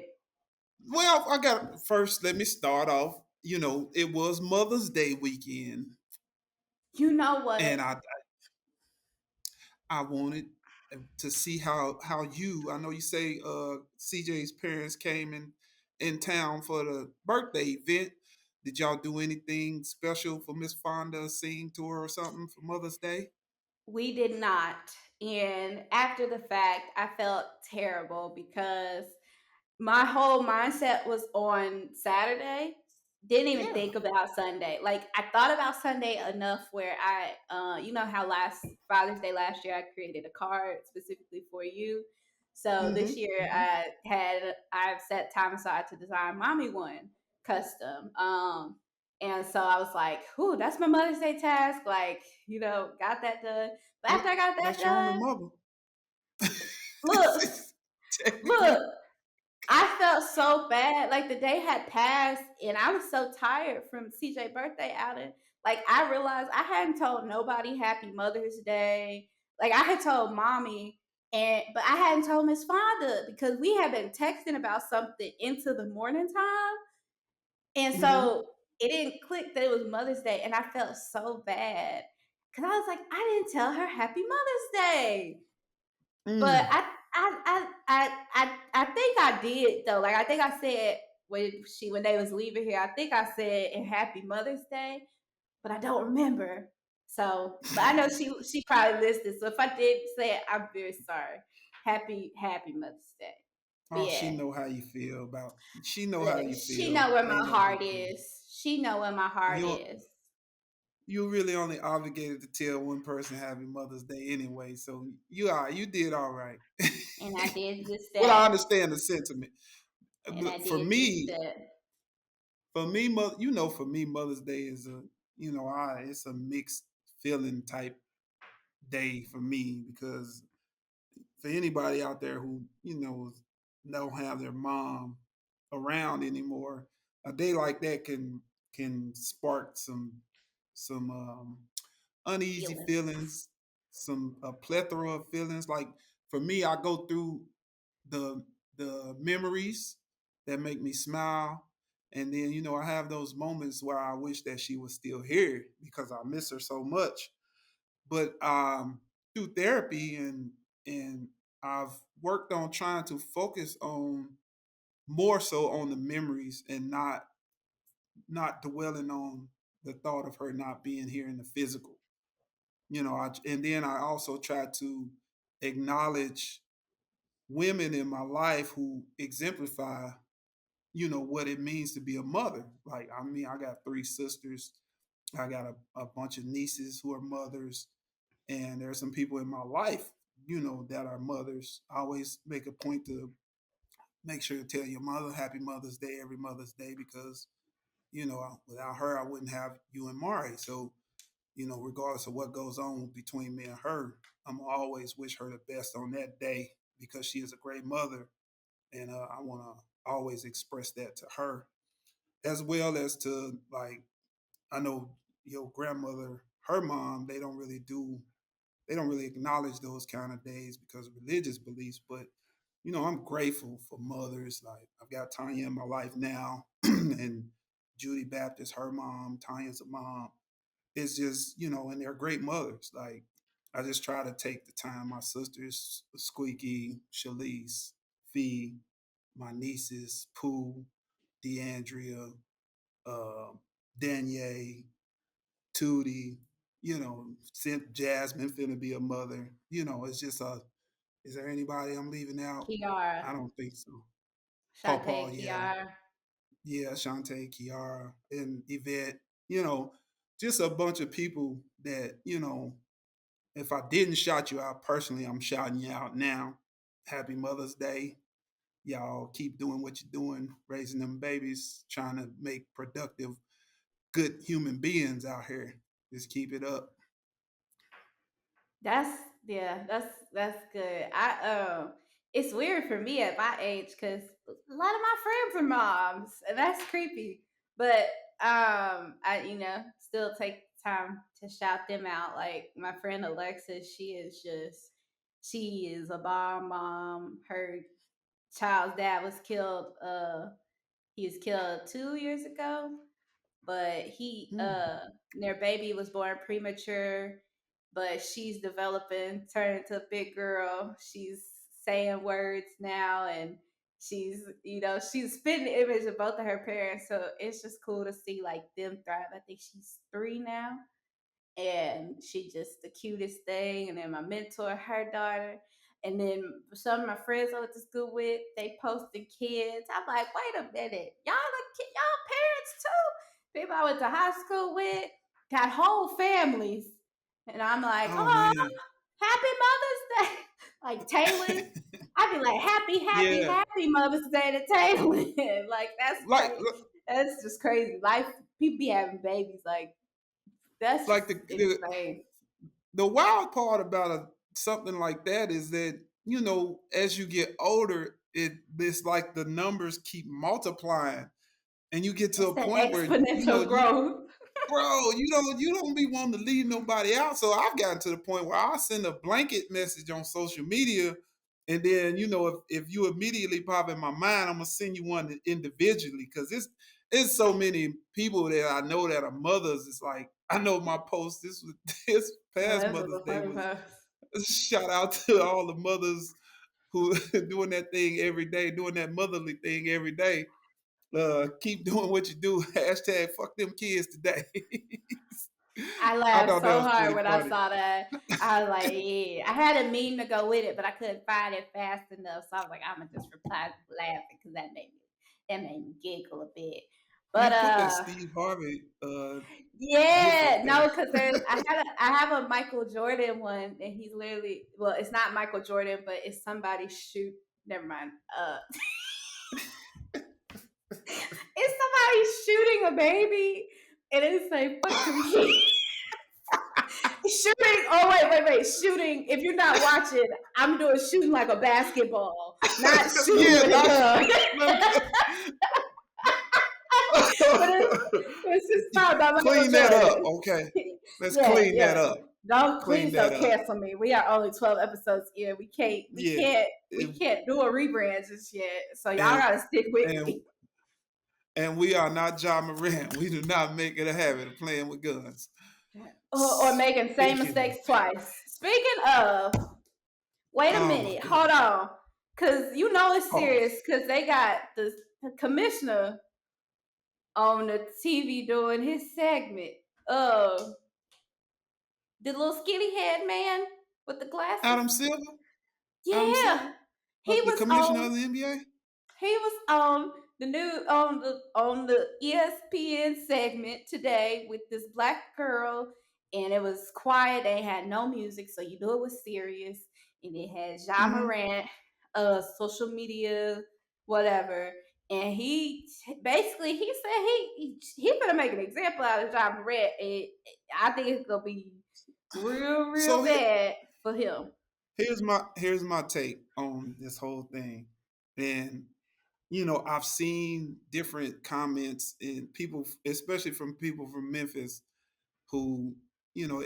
well, I got first let me start off. It was Mother's Day weekend You know and what? I wanted to see how I know you say CJ's parents came in town for the birthday event. Did y'all do anything special for Miss Fonda, sing to her or something for Mother's Day? We did not. And after the fact, I felt terrible because my whole mindset was on Saturday. Didn't even Yeah. think about Sunday. Like I thought about Sunday enough where you know how last Father's Day last year I created a card specifically for you. So Mm-hmm. this year Mm-hmm. I've set time aside to design mommy one custom. And so I was like, "Whew, that's my Mother's Day task." Like, got that done. But Well, after I got that that's your only done, mother. look, Technically. look, I felt so bad. Like the day had passed, and I was so tired from CJ birthday outing. Like I realized I hadn't told nobody Happy Mother's Day. Like I had told mommy, but I hadn't told Miss Fonda because we had been texting about something into the morning time, and Mm-hmm. so it didn't click that it was Mother's Day, and I felt so bad because I was like, I didn't tell her Happy Mother's Day. But Mm. I think I did though. Like I think I said when they was leaving here, I think I said and Happy Mother's Day, but I don't remember. So, but I know she probably listened. So if I did say it, I'm very sorry. Happy Mother's Day. But Oh, she yeah, know how you feel about. She know how look, you she feel. know where my Ain't no heart big deal. is. She know where my heart You is, you really only obligated to tell one person Happy Mother's Day anyway, so you did all right. and I did just But I that, understand the sentiment. and I But did just that. for me, Mother's Day is it's a mixed feeling type day for me because for anybody out there who don't have their mom around anymore, a day like that can spark some uneasy Feelings. feelings, some a plethora of feelings. Like for me, I go through the the memories that make me smile, and then I have those moments where I wish that she was still here because I miss her so much. But through therapy and I've worked on trying to focus on more so on the memories and not dwelling on the thought of her not being here in the physical. And then I also try to acknowledge women in my life who exemplify what it means to be a mother. Like I mean, I got three sisters, I got a bunch of nieces who are mothers, and there are some people in my life, that are mothers. I always make a point to make sure to tell your mother Happy Mother's Day every Mother's Day because, without her, I wouldn't have you and Mari. So, regardless of what goes on between me and her, I'm gonna always wish her the best on that day because she is a great mother, and I want to always express that to her, as well as to like I know your grandmother, her mom, they don't really acknowledge those kind of days because of religious beliefs. But I'm grateful for mothers. Like I've got Tanya in my life now, and Judy Baptist, her mom, Tanya's a mom. It's just and they're great mothers. Like I just try to take the time. My sisters, Squeaky, Shalise, Fee, my nieces, Pooh, DeAndrea, uh, Danielle, Tootie, Jasmine finna be a mother. It's just is there anybody I'm leaving out? Kiara, I don't think so. Paw Shantae, yeah. Kiara. Yeah, Shantae, Kiara, and Yvette, you know, just a bunch of people that, if I didn't shout you out personally, I'm shouting you out now. Happy Mother's Day. Y'all keep doing what you're doing, raising them babies, trying to make productive, good human beings out here. Just keep it up. That's yeah, that's good. It's weird for me at my age because a lot of my friends are moms, and that's creepy. But I still take time to shout them out. Like my friend Alexis, she is a bomb mom. Her child's dad was killed. He was killed 2 years ago, but Mm. their baby was born premature, but she's developing, turning into a big girl. She's saying words now, and she's spitting the image of both of her parents. So it's just cool to see like them thrive. I think she's 3 now, and she just the cutest thing. And then my mentor, her daughter, and then some of my friends I went to school with, they posted kids. I'm like, wait a minute, y'all parents too. People I went to high school with got whole families, and I'm like, Oh oh, man. happy Mother's Day, like Taylor. I'd be like, happy, happy, Yeah. happy Mother's Day to Taylor. Like that's Like crazy. That's just crazy. Life, people be having babies like that's just like the insane. the wild part about something like that is that as you get older, it's like the numbers keep multiplying, and you get to It's a that point where exponential you growth. bro, you don't be wanting to leave nobody out. So I've gotten to the point where I send a blanket message on social media, and then if you immediately pop in my mind, I'm gonna send you one individually because it's so many people that I know that are mothers. It's like I know my post this Oh, past that's Mother's a Day funny was post. shout out to all the mothers who doing that thing every day, doing that motherly thing every day. Keep doing what you do. Hashtag fuck them kids today. I I laughed thought that so was hard pretty when I funny. saw that. I was like, yeah. I had a meme to go with it, but I couldn't find it fast enough. So I was like, I'm gonna just reply laughing because that made me giggle a bit. You But put that Steve Harvey gif up yeah, there. no, because I have a Michael Jordan one, and he's literally well, it's not Michael Jordan, but it's somebody shoot. Never mind. It's somebody shooting a baby, and it's like fuck them kids. Shooting. Oh wait. Shooting. If you're not watching, I'm doing shooting like a basketball, not shooting Yeah, with a gun. but it's inspired by Michael clean that up, Jordan. okay? Let's Yeah, clean that yeah. up. Don't Clean please that don't up. cancel me. We are only 12 episodes in. We can't we Yeah. can't we And can't do a rebrand just yet. So y'all and gotta stick with and, me. and we are not John Moran. We do not make it a habit of playing with guns. Or making same Speaking of, mistakes twice. Speaking of, wait a oh my minute, hold goodness. on. Cause you know it's serious Pause. because they got the commissioner on the TV doing his segment. Uh the little skinny head man with the glasses. Adam Silver? Adam Yeah. Silver? He The was commissioner on of the NBA? he was on the new on the ESPN segment today with this black girl, and it was quiet. They had no music, so you knew it was serious. And it had John Hmm. Morant, social media, whatever. And he basically he said he gonna make an example out of John Morant, and I think it's gonna be real So bad for him. here's my take on this whole thing, and I've seen different comments and people, especially from people from Memphis, who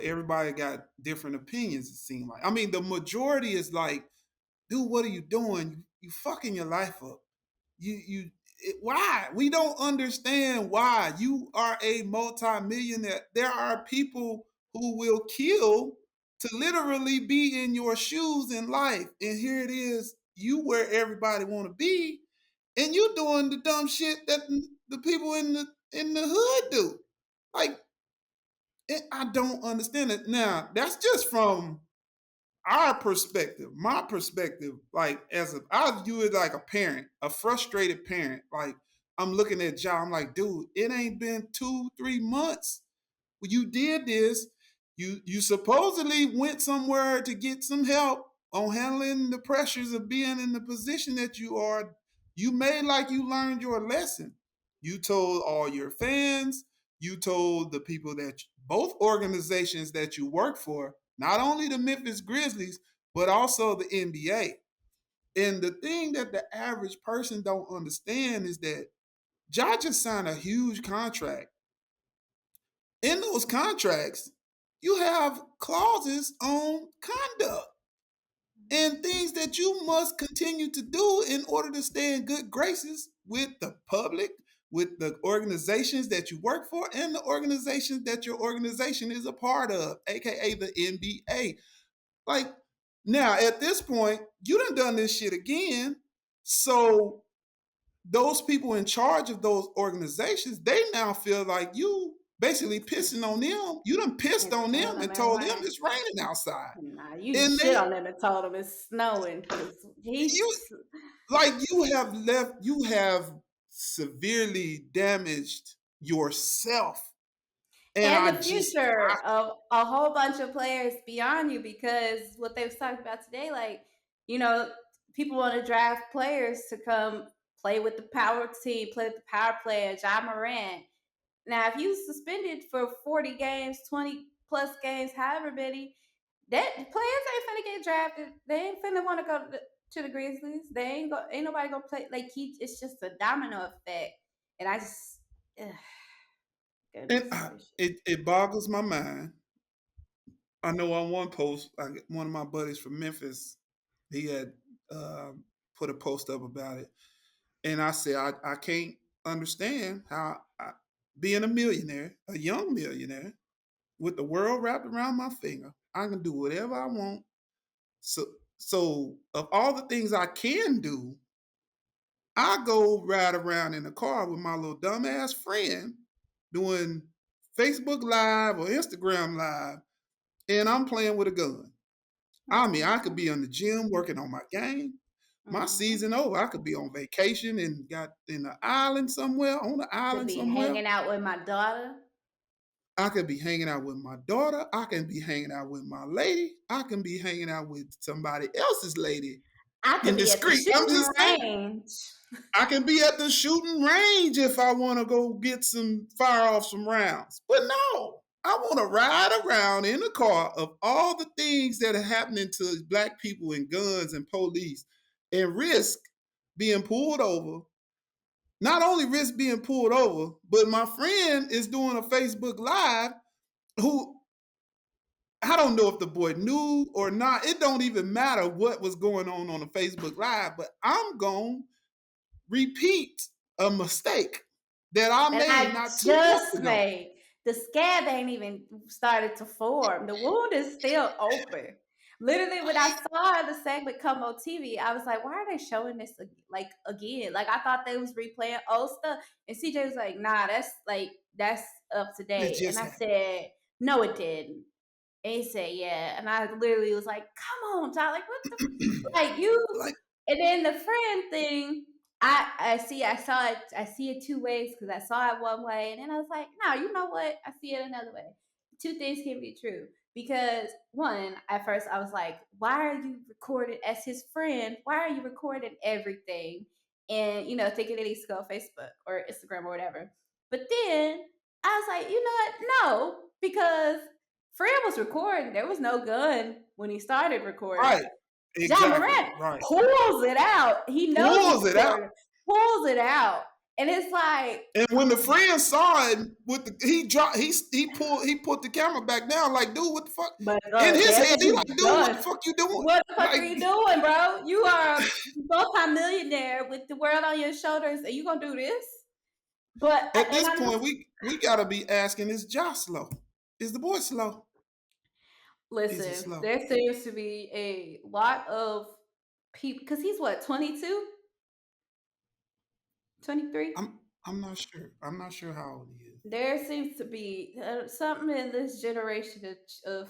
everybody got different opinions. It seemed like, I mean, the majority is like, dude, what are you doing? You fucking your life up. Why? We don't understand why. You are a multimillionaire. There are people who will kill to literally be in your shoes in life. And here it is, you where everybody want to be, and you doing the dumb shit that the people in the hood do. Like, I don't understand it. Now, that's just from our perspective, my perspective, like I view it like a parent, a frustrated parent. Like, I'm looking at John, I'm like, dude, it ain't been 2, 3 months. When you did this, you supposedly went somewhere to get some help on handling the pressures of being in the position that you are. You made like you learned your lesson. You told all your fans, you told the people that both organizations that you work for, not only the Memphis Grizzlies, but also the NBA. And the thing that the average person don't understand is that Ja just signed a huge contract. In those contracts, you have clauses on conduct and things that you must continue to do in order to stay in good graces with the public, with the organizations that you work for, and the organizations that your organization is a part of, aka the NBA. Like, now at this point, you done this shit again. So those people in charge of those organizations, they now feel like you basically pissing on them. You done pissed And on telling them them and and told them right. it's raining outside. Nah, you And shit on them and told them it's snowing because he. you like you have severely damaged yourself. And And I the just future of a whole bunch of players beyond you, because what they was talking about today, like, you know, people want to draft players to come play with the power team, play with the power player, John Morant. Now, if you suspended for 40 games, 20 plus games, however many, that players ain't finna get drafted. They ain't finna want to go to the Grizzlies. Ain't nobody gonna play. Like, it's just a domino effect. And I just, ugh, and goodness gracious. it boggles my mind. I know on one post, one of my buddies from Memphis, he had uh, put a post up about it, and I said I can't understand how being a millionaire, a young millionaire, with the world wrapped around my finger, I can do whatever I want. So so of all the things I can do, I go ride around in the car with my little dumbass friend doing Facebook Live or Instagram Live, and I'm playing with a gun. I mean, I could Mm-hmm. be in the gym working on my game. My Mm-hmm. season over. I could be on vacation and got in the island somewhere, on the Could island be somewhere. hanging out with my daughter. I could be hanging out with my daughter. I can be hanging out with my lady. I can be hanging out with somebody else's lady. I could be at the Indiscreet. I'm shooting just saying. range. I can be at the shooting range if I want to go get fire off some rounds. But no, I want to ride around in a car of all the things that are happening to black people and guns and police and risk being pulled over. Not only risk being pulled over, but my friend is doing a Facebook Live who, I don't know if the boy knew or not. It don't even matter what was going on a Facebook Live, but I'm going repeat a mistake that I And made I not 2 months just ago. made the scab ain't even started to form. The wound is still open. Literally, when I Like, saw the segment come on TV, I was like, "Why are they showing this like again?" Like, I thought they was replaying old stuff, and CJ was like, "Nah, that's up to it date." And just I happened. said, "No, it didn't." And he said, "Yeah," and I literally was like, "Come on, John! Like, what the like you?" Like, And then the friend thing. I see. I saw it. I see it two ways because I saw it one way, and then I was like, no, you know what? I see it another way. Two things can be true because one, at first I was like, why are you recording as his friend? Why are you recording everything? And thinking that he's to go on Facebook or Instagram or whatever. But then I was like, you know what? No, because Fred was recording. There was no gun when he started recording. Right. John Exactly. Morant Right. pulls it out. He knows he's Pulls it out. recording, pulls it out. And it's like, And when the friend saw it with he dropped he put the camera back down like, dude, what the fuck? but In his that's head, what he like, he's dude, what the done. fuck you doing? What the fuck are Like you doing, bro? You are a multi-millionaire with the world on your shoulders, and you gonna do this? But at and this I'm point, we gotta be asking, is Josh slow? Is the boy slow? Is he listen. slow? There seems to be a lot of people because he's what 22, 23. I'm not sure. I'm not sure how old he is. There seems to be something in this generation of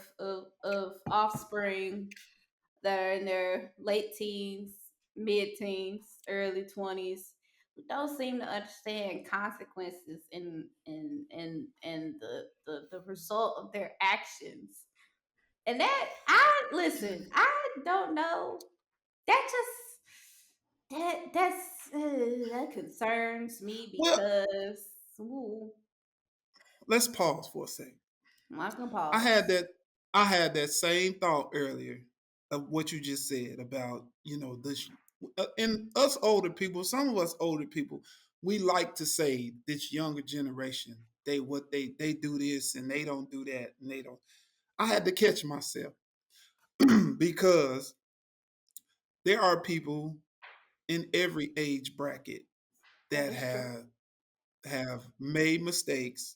offspring that are in their late teens, mid teens, early 20s who don't seem to understand consequences and the result of their actions. And that I listen, I don't know. That just that concerns me Well, because ooh, let's pause for a second. I'm not gonna I had pause. that I had that same thought earlier of what you just said about this, and us older people. Some of us older people, we like to say this younger generation, they do this and they don't do that and they don't. I had to catch myself because there are people in every age bracket That that is true. have made mistakes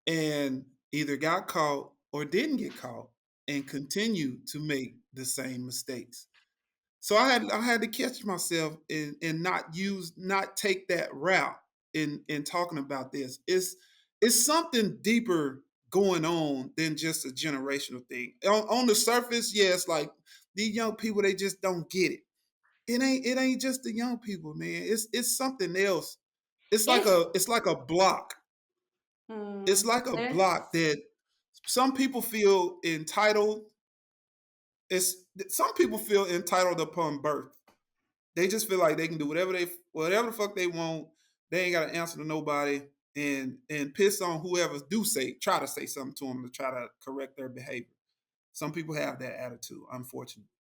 and either got caught or didn't get caught and continue to make the same mistakes. So I had to catch myself and not take that route in talking about this. It's something deeper going on than just a generational thing. On the surface, yeah, it's like these young people, they just don't get it. It ain't just the young people, man. It's something else. It's like It's a block. It's like a block it's that some people feel entitled. It's some people feel entitled upon birth. They just feel like they can do whatever the fuck they want. They ain't got to answer to nobody and piss on whoever do try to say something to them to try to correct their behavior. Some people have that attitude, unfortunately.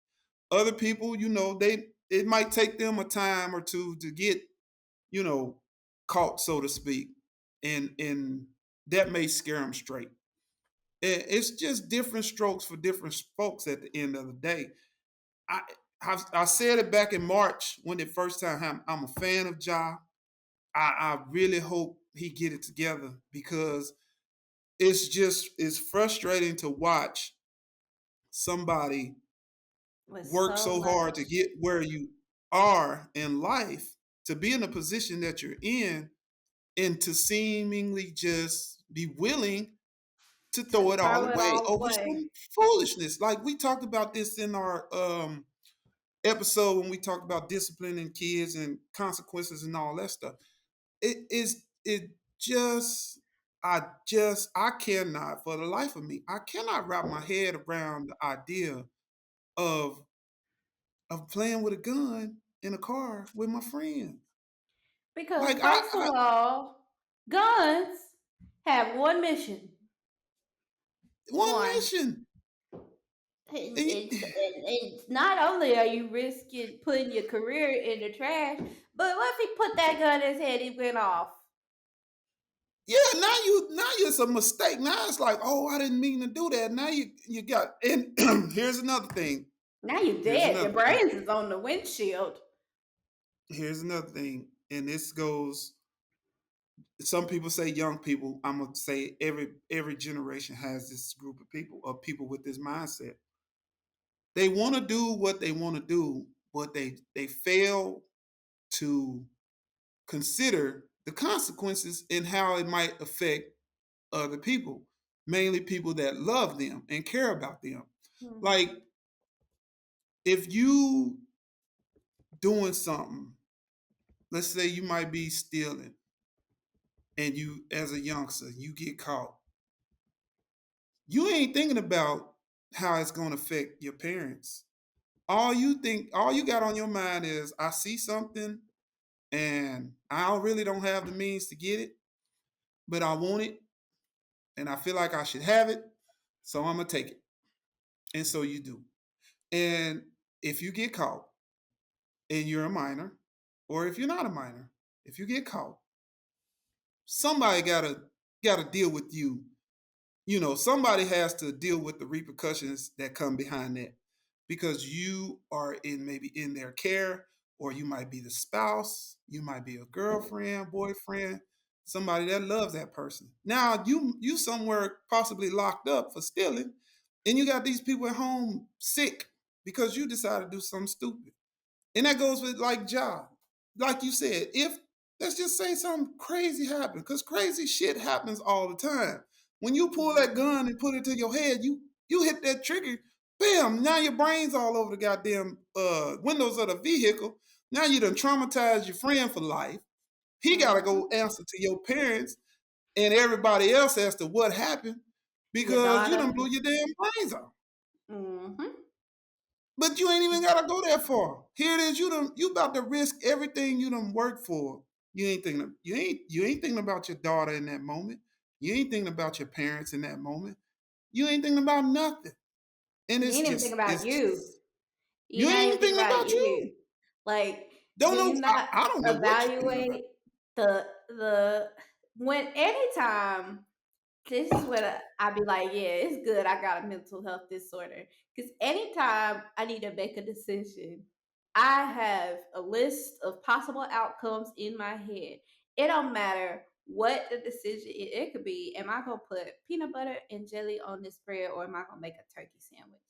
Other people, it might take them a time or two to get, you know, caught, so to speak, and that may scare them straight. It's just different strokes for different folks at the end of the day. I I said it back in March when the first time I'm a fan of Ja. I really hope he get it together because it's frustrating to watch somebody with work so so hard to much. get where you are in life, to be in the position that you're in, and to seemingly just be willing to throw To it all throw it away all over away. some foolishness. Like we talked about this in our episode when we talked about disciplining kids and consequences and all that stuff. It just I cannot for the life of me, I cannot wrap my head around the idea of playing with a gun in a car with my friends. Because Like first of all, guns have one mission. one One. mission. And And it's not only are you risking putting your career in the trash, but what if he put that gun in his head and went off? yeah, now it's a mistake. Now it's like, oh, I didn't mean to do that. Now you got and here's another thing. Now you're Here's dead. Your another thing. brains is on the windshield. Here's another thing. And this goes, some people say young people. I'm gonna say every generation has this group of people with this mindset. They want to do what they want to do, but they fail to consider the consequences and how it might affect other people, mainly people that love them and care about them. Like Mhm. if you doing something let's say you might be stealing and you, as a youngster, you get caught. You ain't thinking about how it's going to affect your parents. All you got on your mind is, I see something and really don't have the means to get it, but I want it and I feel like I should have it, so I'm gonna take it. And so you do. And if you get caught and you're a minor, or if you're not a minor, if you get caught, somebody gotta deal with you. Somebody has to deal with the repercussions that come behind that, because you are maybe in their care, or you might be the spouse, you might be a girlfriend, boyfriend, somebody that loves that person. Now you somewhere possibly locked up for stealing, and you got these people at home sick because you decided to do something stupid. And that goes with like job. Like you said, if let's just say something crazy happened, because crazy shit happens all the time. When you pull that Mhm. gun and put it to your head, you hit that trigger, bam, now your brain's all over the goddamn windows of the vehicle. Now you done traumatized your friend for life. He gotta go Mhm. answer to your parents and everybody else as to what happened, Your because you done daughter. blew your damn brains out. Mhm. But you ain't even gotta go that far. Here it is. You about to risk everything you done worked for. You ain't thinking about your daughter in that moment. You ain't thinking about your parents in that moment. You ain't thinking about nothing. And You ain't even think about it's you. just you You're ain't not even even thinking thinking about about you. you. Like, Don't do know. you not I don't know what you're thinking about. evaluate the when anytime this is what I be like, yeah, it's good. I got a mental health disorder. Because anytime I need to make a decision, I have a list of possible outcomes in my head. It don't matter what the decision it could be. Am I gonna put peanut butter and jelly on this bread, or am I gonna make a turkey sandwich?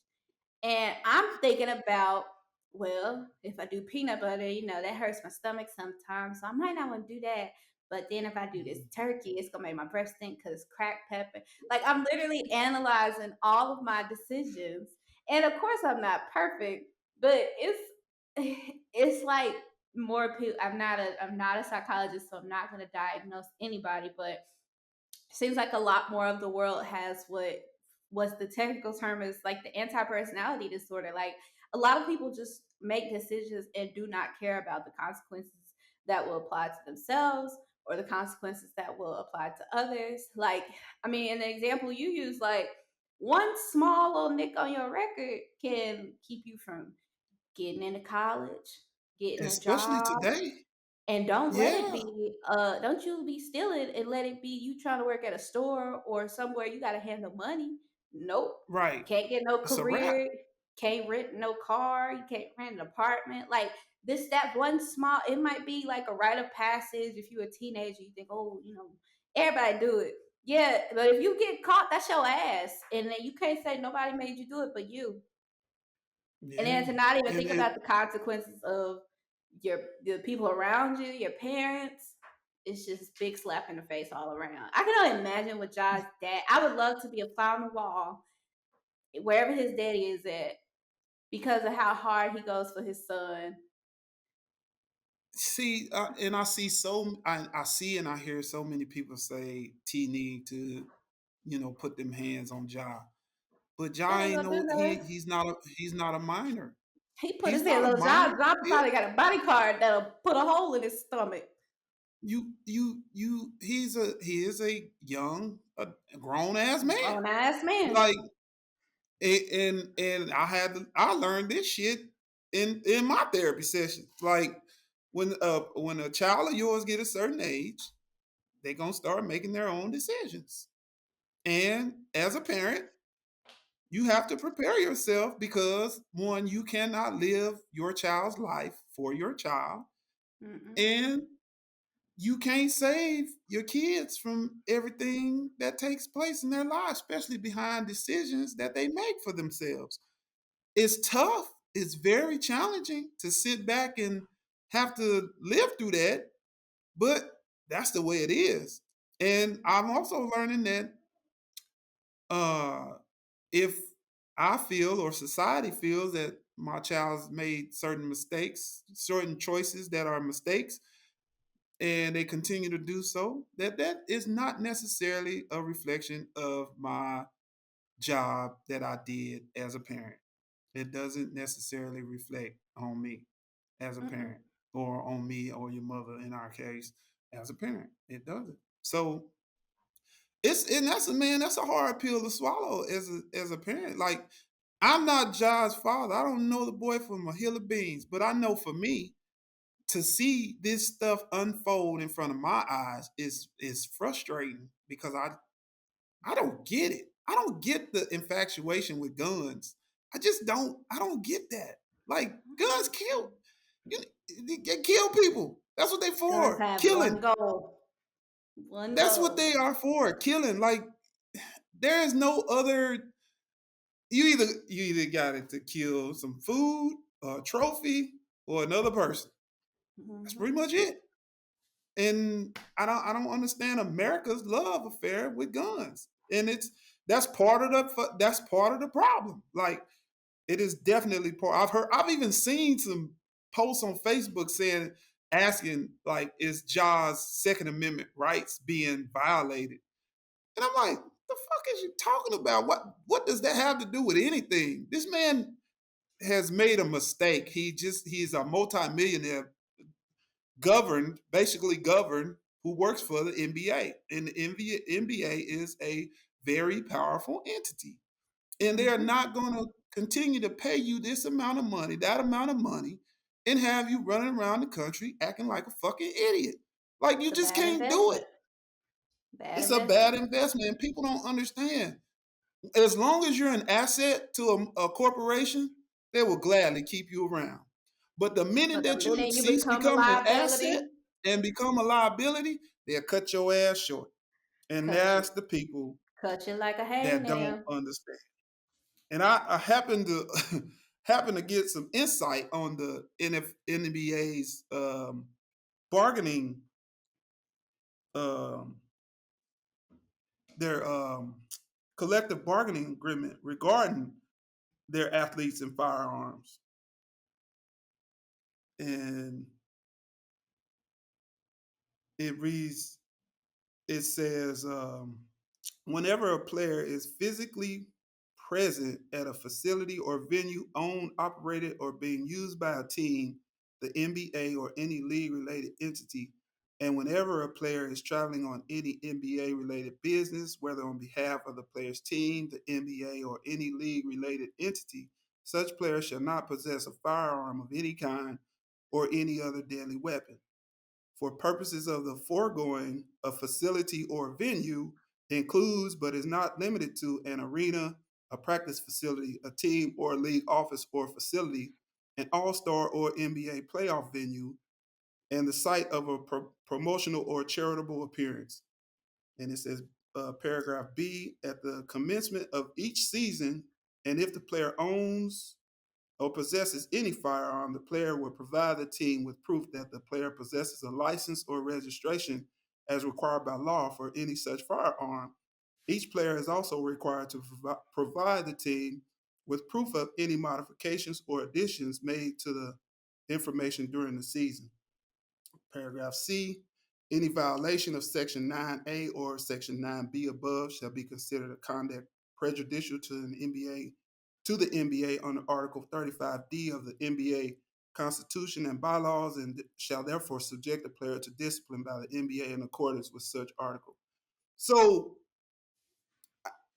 And I'm thinking about, well, if I do peanut butter, that hurts my stomach sometimes. So I might not want to do that. But then if I do this Mhm. turkey, it's gonna make my breast stink because it's cracked pepper. Like I'm literally analyzing all of my decisions. And of course I'm not perfect, but it's it's like more people. I'm not a psychologist, so I'm not gonna diagnose anybody, but seems like a lot more of the world has what's the technical term is like the anti-personality disorder. Like a lot of people just make decisions and do not care about the consequences that will apply to themselves or the consequences that will apply to others. Like, I mean, in the example you use, like one small little nick on your record can keep you from getting into college, getting a Especially job, today. and don't let it Yeah. be, don't you be stealing and let it be you trying to work at a store or somewhere you gotta handle money. Nope. Right. Can't get no It's a wrap. career, can't rent no car, you can't rent an apartment. Like this, that one small, it might be like a rite of passage. If you're a teenager, you think, oh, everybody do it. Yeah, but if you get caught, that's your ass. And then you can't say nobody made you do it but you. And then Yeah. to not even think And about the consequences of the people around you, your parents, it's just big slap in the face all around. I can only imagine what Josh's dad. I would love to be a fly on the wall wherever his daddy is at because of how hard he goes for his son. see, and I see and I hear so many people say T need to, put them hands on Ja. But Ja That ain't ain't gonna do no nothing. he's not a minor. He put He's his head not a little minor. job. Job probably got a body card that'll put a hole in his stomach. He is a young, grown ass man. Grown ass man. Like, and I learned this shit in my therapy session. Like, when a child of yours get a certain age, they're gonna start making their own decisions. And as a parent, you have to prepare yourself, because one, you cannot live your child's life for your child, Mm-mm. and you can't save your kids from everything that takes place in their lives, especially behind decisions that they make for themselves. It's tough. It's very challenging to sit back and have to live through that, but that's the way it is. And I'm also learning that uh, if I feel, or society feels, that my child's made certain mistakes, certain choices that are mistakes, and they continue to do so, that is not necessarily a reflection of my job that I did as a parent. It doesn't necessarily reflect on me as a Mm-mm. parent, or on me or your mother in our case as a parent. It doesn't. So and that's a man, that's a hard pill to swallow as a parent. Like, I'm not Josh's father. I don't know the boy from a hill of beans, but I know for me to see this stuff unfold in front of my eyes is frustrating because I don't get it. I don't get the infatuation with guns. I don't get that. Like, guns kill. You, they kill people. That's what they Guns for. have Killing. one goal. One That's what goal. they are for. Killing. Like, there is no other. You either got it to kill some food or a trophy or another person. That's Hmm. pretty much it. And I don't understand America's love affair with guns. And that's part of the problem. Like, it is definitely part. I've even seen some posts on Facebook saying, asking, like, is Ja's Second Amendment rights being violated? And I'm like, the fuck is you talking about? What does that have to do with anything? This man has made a mistake. He's a multimillionaire, basically governed, who works for the NBA. And the NBA is a very powerful entity. And they are Hmm. not going to continue to pay you this amount of money, that amount of money, and have you running around the country acting like a fucking idiot. Like, you It's a just bad can't do investment. it. Bad It's a bad investment. investment. And people don't understand. As long as you're an asset to a corporation, they will gladly keep you around. But the minute But the that you minute you cease become a becoming an asset liability, and become a liability, they'll cut your ass short. And cut you, that's the people cut you like a that don't hangnail. understand. And I happen to happen to get some insight on the NBA's bargaining, um, their collective bargaining agreement regarding their athletes and firearms. And it reads, it says, whenever a player is physically present at a facility or venue owned, operated, or being used by a team, the NBA, or any league related entity, and whenever a player is traveling on any NBA related business, whether on behalf of the player's team, the NBA, or any league related entity, such player shall not possess a firearm of any kind or any other deadly weapon. For purposes of the foregoing, a facility or venue includes but is not limited to an arena, a practice facility, a team or league office or facility, an all star or NBA playoff venue, and the site of a promotional or charitable appearance. And it says, paragraph B, at the commencement of each season, and if the player owns or possesses any firearm, the player will provide the team with proof that the player possesses a license or registration as required by law for any such firearm. Each player is also required to provide the team with proof of any modifications or additions made to the information during the season. Paragraph C, any violation of Section 9A or Section 9B above shall be considered a conduct prejudicial to the NBA under Article 35D of the NBA Constitution and bylaws, and shall therefore subject the player to discipline by the NBA in accordance with such article. So,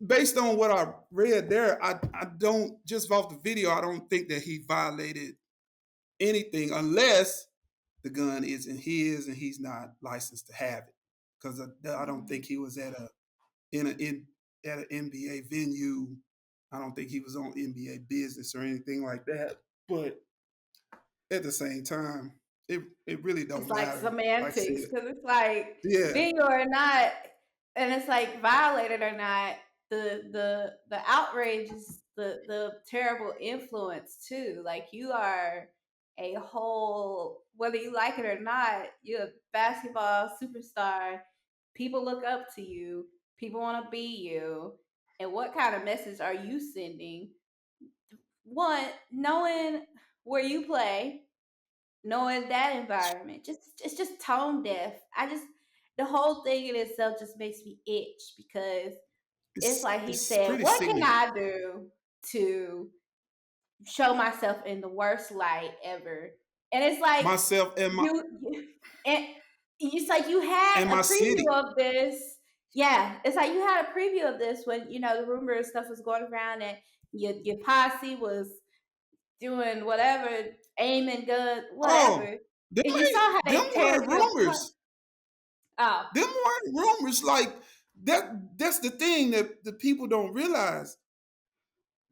based on what I read there, I don't, just off the video, I don't think that he violated anything unless the gun isn't his and he's not licensed to have it. Because I don't think he was at an NBA venue. I don't think he was on NBA business or anything like that. But at the same time, it really It's don't like matter. Like I said, semantics because it's like yeah, venue or not, and it's like violated or not. The outrage is the terrible influence too. Like you are a whole, whether you like it or not, you're a basketball superstar. People look up to you. People want to be you. And what kind of message are you sending? One, knowing where you play, knowing that environment. Just it's just tone deaf. I just the whole thing in itself just makes me itch because it's like he It's said, pretty "What can sickening. I do to show myself in the worst light ever?" And it's like Myself you and it's like you had and a my preview city. of this. Yeah, it's like you had a preview of this when the rumor and stuff was going around and your posse was doing whatever, aiming guns, Oh, whatever. And you saw how them they teared weren't you apart. rumors. Oh, Them weren't rumors. Like that's the thing that the people don't realize.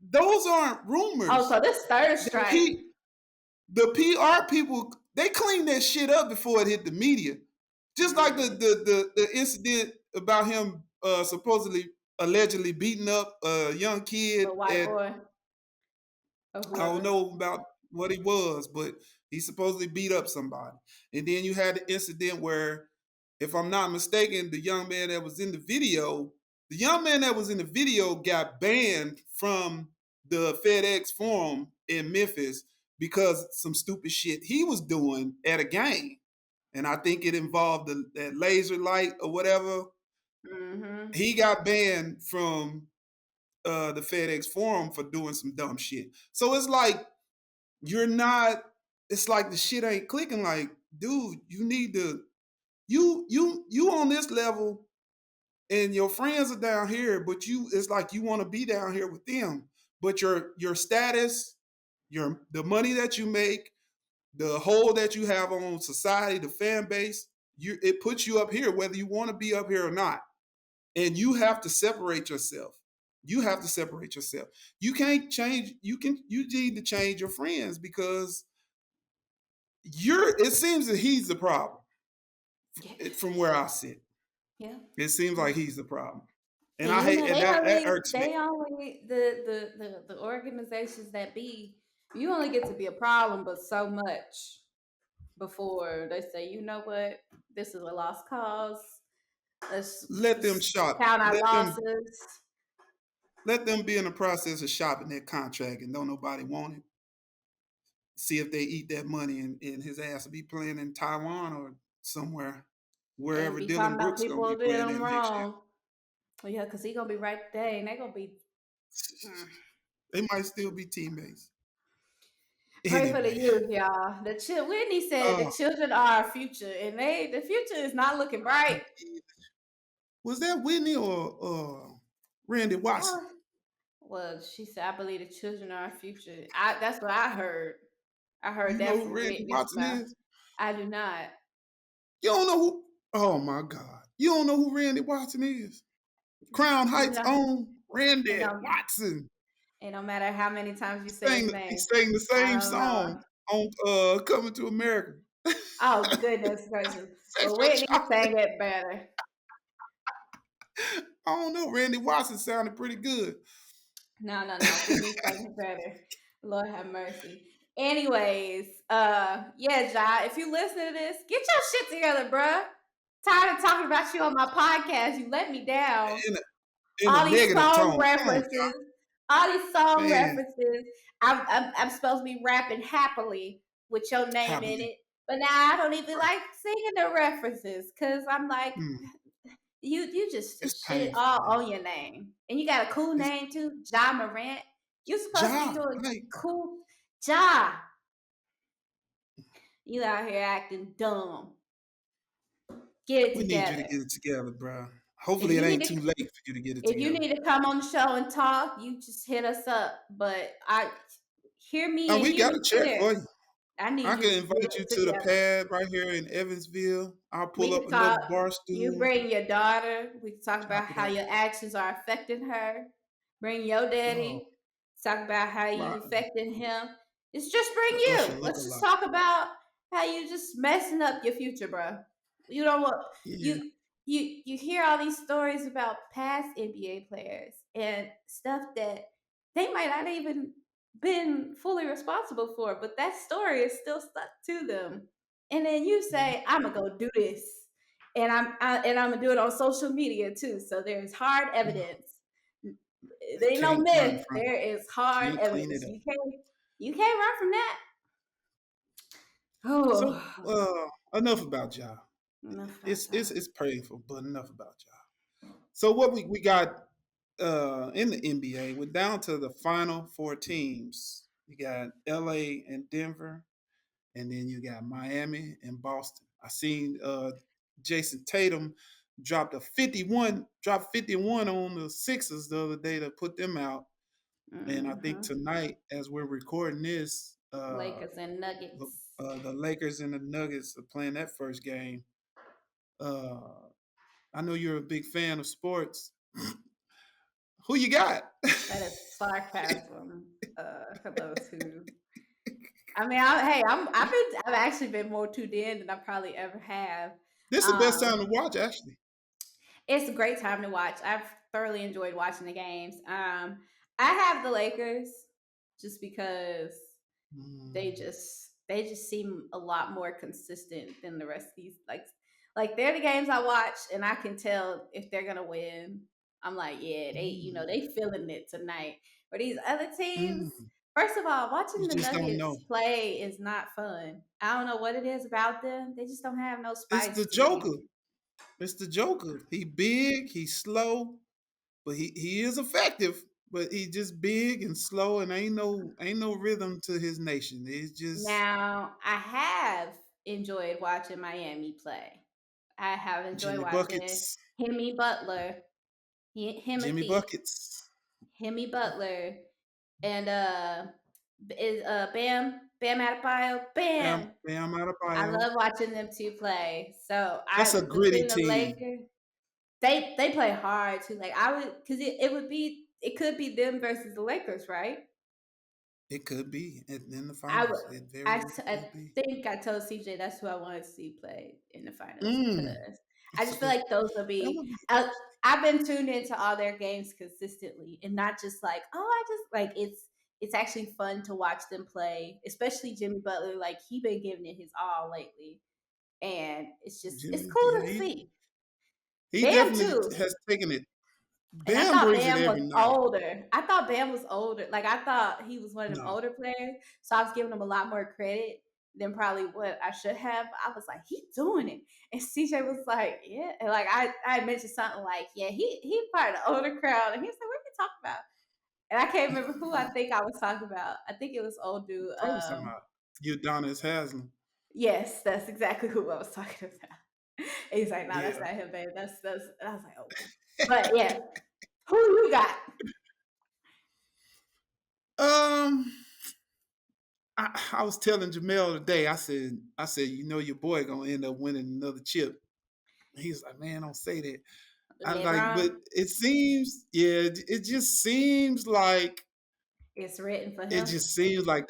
Those aren't oh, rumors. so this third The strike. P the PR people, they cleaned that shit up before it hit the media. Just like Mm, the incident about him supposedly allegedly beating up a young kid the white at, boy or I don't whoever. know about what he was, but he supposedly beat up somebody. And then you had the incident where, if I'm not mistaken, the young man that was in the video got banned from the FedEx Forum in Memphis because some stupid shit he was doing at a game. And I think it involved that laser light or whatever. Mm-hmm. He got banned from the FedEx Forum for doing some dumb shit. So it's like, you're not, it's like the shit ain't clicking. Like, dude, you need to, you on this level and your friends are down here, but you, it's like you want to be down here with them, but your status, your the money that you make, the hold that you have on society, the fan base, it puts you up here whether you want to be up here or not. And you have to separate yourself. You have to separate yourself. You can't change, you need to change your friends because it seems that he's the problem. Yeah, From where I sit, yeah, it seems yeah. like he's the problem. And And I hate, and that irks me. they only the organizations that be you only get to be a problem, but so much before they say, you know what, this is a lost cause. Let's let them just shop count our let them losses. let them be in the process of shopping that contract and don't nobody want it. See if they eat that money, and his ass will be playing in Taiwan or somewhere, And wherever be Dylan talking about Brooks gonna be people doing playing them in next wrong. Well, yeah, because he gonna be right there, and they gonna be. year. Hmm. They might still be teammates. Pray for the Anyway, youth, y'all. Whitney said the uh, children are our future, and the future is not looking bright. was that Whitney or Randy Watson? Oh, well, she said, I believe the children are our future. That's what I heard. I heard You know that who from Randy Whitney's Watson mouth. is? I do not. You don't know who? Oh my God! You don't know who Randy Watson is? Crown You Heights know, own and Randy no, Watson. and no matter how many times you say his He name, sang the I same don't know. song on Coming to America. Oh goodness gracious! That's Well, what Whitney y'all sang it better. I don't know. Randy Watson sounded pretty good. No, no, no. Whitney sang it better. Lord have mercy. Anyways, yeah, Ja, if you listen to this, get your shit together, bruh. Tired of talking about you on my podcast. You let me down. In in a All these negative song tone. Come on, references, all these song man. references. I'm supposed to be rapping happily with your name in Happily. it, but now I don't even like singing the references because I'm like, Mm, you it's just shit painful, all man. on your name, and you got a cool It's name too, Ja Morant. You supposed to be job. doing Like, cool, Ja. You out here acting dumb. Get it we need you to together. get it together, bro. If Hopefully, it you need ain't to too late for you to get it if you together. need to come on the show and talk, you just hit us up. But I hear me And and we hear got me a check clear. for you. I need I you can to get invite you it to the together. pad right here in Evansville. I'll We pull up can another talk. bar You stool, bring your daughter. We can talk chop about it how up. your actions are affecting her. Bring your Oh, daddy. Talk about how you Rodney, affecting him. It's just bring the you. Usher Let's just lookalike. talk about how you just messing up your future, bro. You don't want Yeah, you hear all these stories about past NBA players and stuff that they might not even been fully responsible for, but that story is still stuck to them. And then you yeah. say, "I'm gonna go do this," and I'm gonna do it on social media too. So there's hard Ugh, evidence. It ain't no can't run myth. from it. There is hard Can't clean it evidence. up. You can't run from that. So Oh, enough about y'all. enough about It's y'all. painful, but enough about y'all. So what we got in the NBA, we're down to the final four teams. You got LA and Denver, and then you got Miami and Boston. I seen Jason Tatum dropped 51 on the Sixers the other day to put them out. And I think Hmm. tonight, as we're recording this, Lakers and Nuggets. the Lakers and the Nuggets are playing that first game. Uh, I know you're a big fan of sports. Who you got? That is sarcasm. For those who, I mean, hey, I've actually been more tuned in than I probably ever have. This is the best time to Um, watch, actually. it's a great time to watch. I've thoroughly enjoyed watching the games. I have the Lakers just because Mm, they just seem a lot more consistent than the rest of these like they're the games I watch and I can tell if they're gonna win. I'm like, yeah, mm, they feeling it tonight. But these other teams, mm. first of all, You watching the just don't know. Nuggets play is not fun. I don't know what it is about them. They just don't have no It's spice the to me. Joker. It's the Joker. He big, he's slow, but he is effective. But he just big and slow, and ain't no rhythm to his nation. It's just Now, I have enjoyed watching Miami play. I have enjoyed Jimmy watching buckets, Himmy Butler, Jimmy Himothy, buckets, Himmy Butler, and is Bam Adebayo, Bam Bam. Bam I Adebayo. love watching them two play. So That's a the gritty thing, the team. Lakers, they play hard too. Like I would, because it could be them versus the Lakers, right? It could be in the I would. finals. It very well I could be. think I told CJ that's who I wanted to see play in the finals Mm. because I It's, just feel like those will that be. would be I've been tuned into all their games consistently, and not just like, oh, I just like it's actually fun to watch them play, especially Jimmy Butler. Like he been giving it his all lately, and it's Jimmy. cool Yeah, to see. he Bam definitely too. has taken it. And I Bam thought brings it Bam was every night. older. I thought Bam was older. Like I thought he was one of them No, older players. So I was giving him a lot more credit than probably what I should have. I was like, he doing it. And CJ was like, yeah. And like I had mentioned something like, yeah, he part of the older crowd. And he was like, what are you talking about? And I can't remember who I think I was talking about. I think it was old dude. probably talking about Udonis Haslam. Yes, that's exactly who I was talking about. And he's like, nah, that's Yeah. not him, babe. That's and I was like, okay. But yeah, who you got? Um, I was telling Jamel today. I said, your boy gonna end up winning another chip. He's like, man, don't say that. I like, but LeBron. it seems, yeah, it just seems like It's written for him.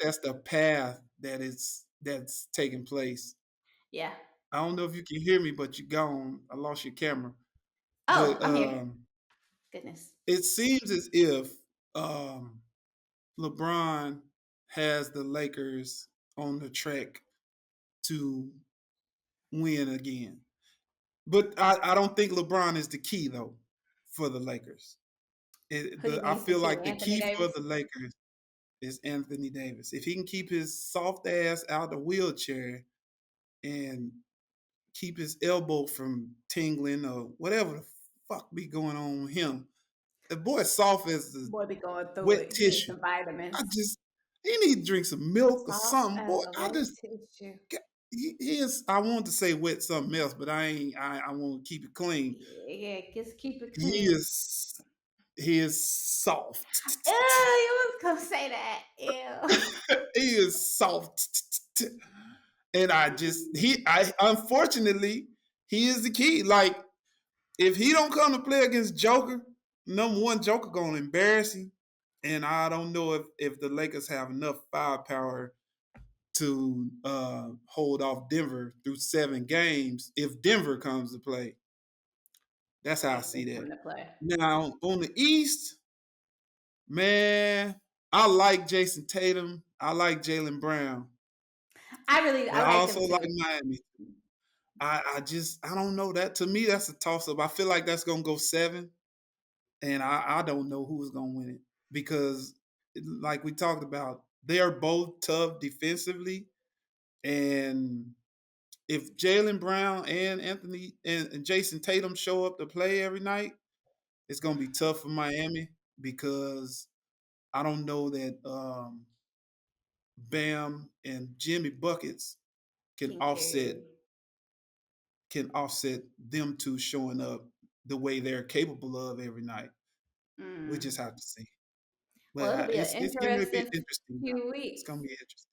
that's the path that's taking place. Yeah. I don't know if you can hear me, but you're gone. I lost your camera. Oh, But I'm here. Goodness. it seems as if um, LeBron has the Lakers on the track to win again. But I don't think LeBron is the key though for the Lakers. Who do you I think is the feel key? like the Anthony key for Davis? the Lakers is Anthony Davis. If he can keep his soft ass out the wheelchair and keep his elbow from tingling or whatever the fuck be going on with him, the boy soft as the Boy be going through wet it. He needs tissue. some I vitamins. just he need to drink some milk or Soft something. as Boy, a I wet just tissue. he is. I want to say wet something else, but I ain't. I want to keep it clean. Yeah, just keep it He clean. is he is Ew, soft. you was gonna say that. Ew. He is soft. And I unfortunately he is the key. Like if he don't come to play against Joker, number one Joker gonna embarrass him. And I don't know if the Lakers have enough firepower to hold off Denver through 7 games if Denver comes to play. That's how I If they see that. come to play. Now on the East, man, I like Jason Tatum. I like Jalen Brown, but I I like also them like too. Miami. I don't know that to me that's a toss up. I feel like that's gonna go 7, and I don't know who's gonna win it because like we talked about, they are both tough defensively, And if Jalen Brown and Anthony and Jason Tatum show up to play every night, it's gonna be tough for Miami because I don't know that Bam and Jimmy buckets can Can offset carry. them two showing up the way they're capable of every night. We just Mm. have to see. But Well, it'll be an it's getting ready to be interesting interesting now. few It's weeks. gonna be interesting.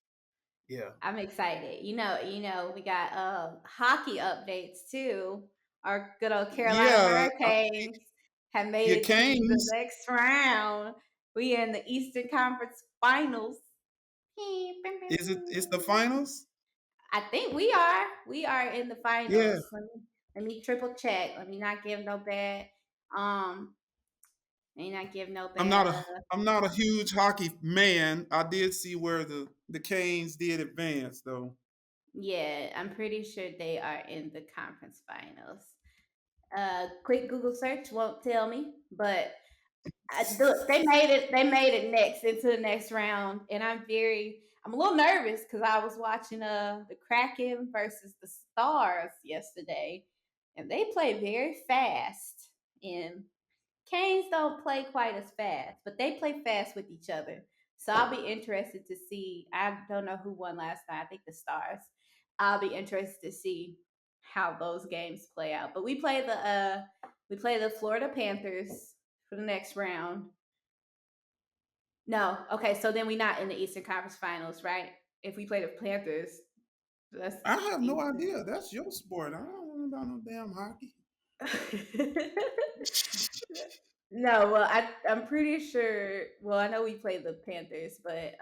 Yeah. I'm excited. We got hockey updates too. Our good old Carolina Yeah. Hurricanes have made Your it to the Canes. next round. We in the Eastern Conference Finals. It's the finals? I think we are. We are in the Yeah. finals. Let me triple check. Let me not give no bad. Um, let me not give no I'm bad. not a I'm not a huge hockey man. I did see where the Canes did advance though. Yeah, I'm pretty sure they are in the conference finals. Quick Google search won't tell me, but look, they made it. They made it next into the next round, and I'm a little nervous because I was watching the Kraken versus the Stars yesterday, and they play very fast. And Canes don't play quite as fast, but they play fast with each other. So I'll be interested to see. I don't know who won last night. I think the Stars. I'll be interested to see how those games play out. But we play the Florida Panthers for the next round. No, okay. So then we're not in the Eastern Conference Finals, right? If we play the Panthers, that's I have no Eastern. idea. That's your sport. I don't know about no damn hockey. No, well, I'm pretty sure. Well, I know we played the Panthers, but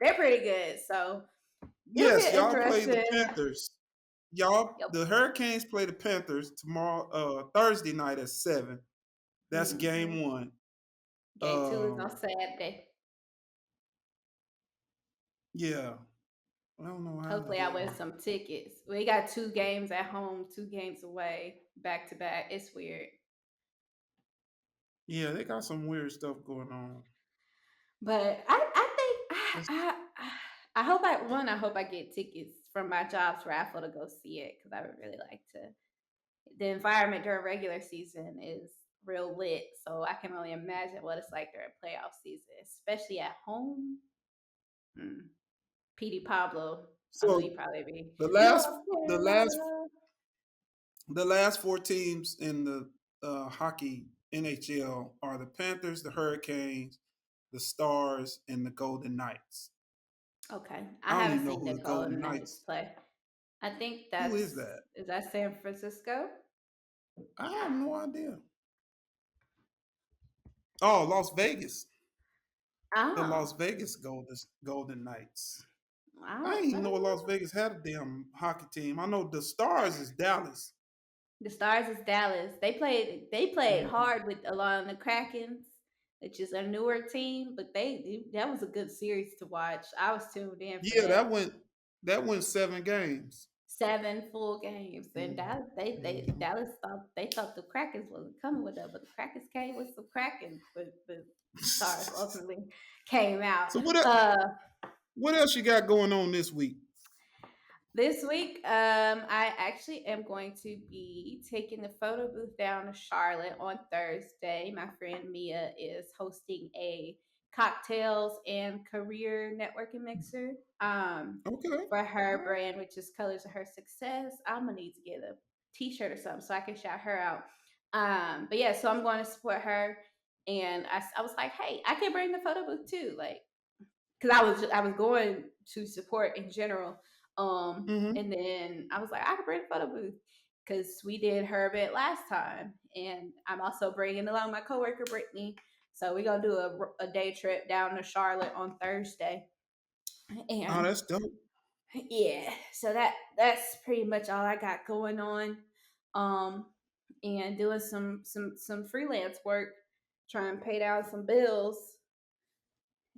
they're pretty good. So it'll be Yes, y'all play the interesting. Panthers. Y'all, Yep. the Hurricanes play the Panthers tomorrow, Thursday night at 7. That's Hmm. game one. Game two is on Um, Saturday. yeah. I don't know how the Hopefully, I win hell. some tickets. We got 2 games at home, 2 games away, back to back. It's weird, Yeah, they got some weird stuff going on. but I think It's- I hope I get tickets from my job's raffle to go see it because I would really like to. The environment during regular season is real lit, so I can only imagine what it's like during playoff season, especially at home. Mm. PD Pablo, I know you So probably be the North last the last Carolina. the last four teams in the hockey NHL are the Panthers, the Hurricanes, the Stars, and the Golden Knights. Okay, I I don't haven't even know seen who the the Golden Golden Knights Knights. play. I think Who is that? is that San Francisco? I have no idea. Oh, Las Vegas. The Las Oh, Vegas Golden Knights. I I don't, didn't I even know don't Las know. Vegas had a damn hockey team. I know the Stars is Dallas. The Stars is Dallas. They played Mhm. hard with along the Krakens, which is a newer team, but that was a good series to watch. I was tuned in for Yeah, that. that went 7 games. 7 full games, and Mhm. Dallas thought the Krakens wasn't coming with that, but the Krakens came with some Krakens, but the Stars Mhm. ultimately came out. So Uh, what else you got going on this week? This week, I actually am going to be taking the photo booth down to Charlotte on Thursday. My friend Mia is hosting a cocktails and career networking mixer Okay. for All her right. brand, which is Colors of Her Success. I'm gonna need to get a T-shirt or something so I can shout her out. But yeah, so I'm going to support her, and I was like, hey, I can bring the photo booth too, like because I was going to support in general. Mm-hmm. And then I was like, I could bring a photo booth because we did her event last time, and I'm also bringing along my coworker Brittany. So we're gonna do a day trip down to Charlotte on Thursday, Oh, and that's dope. yeah, so that's pretty much all I got going on. Um, and doing some freelance work, trying to pay down some bills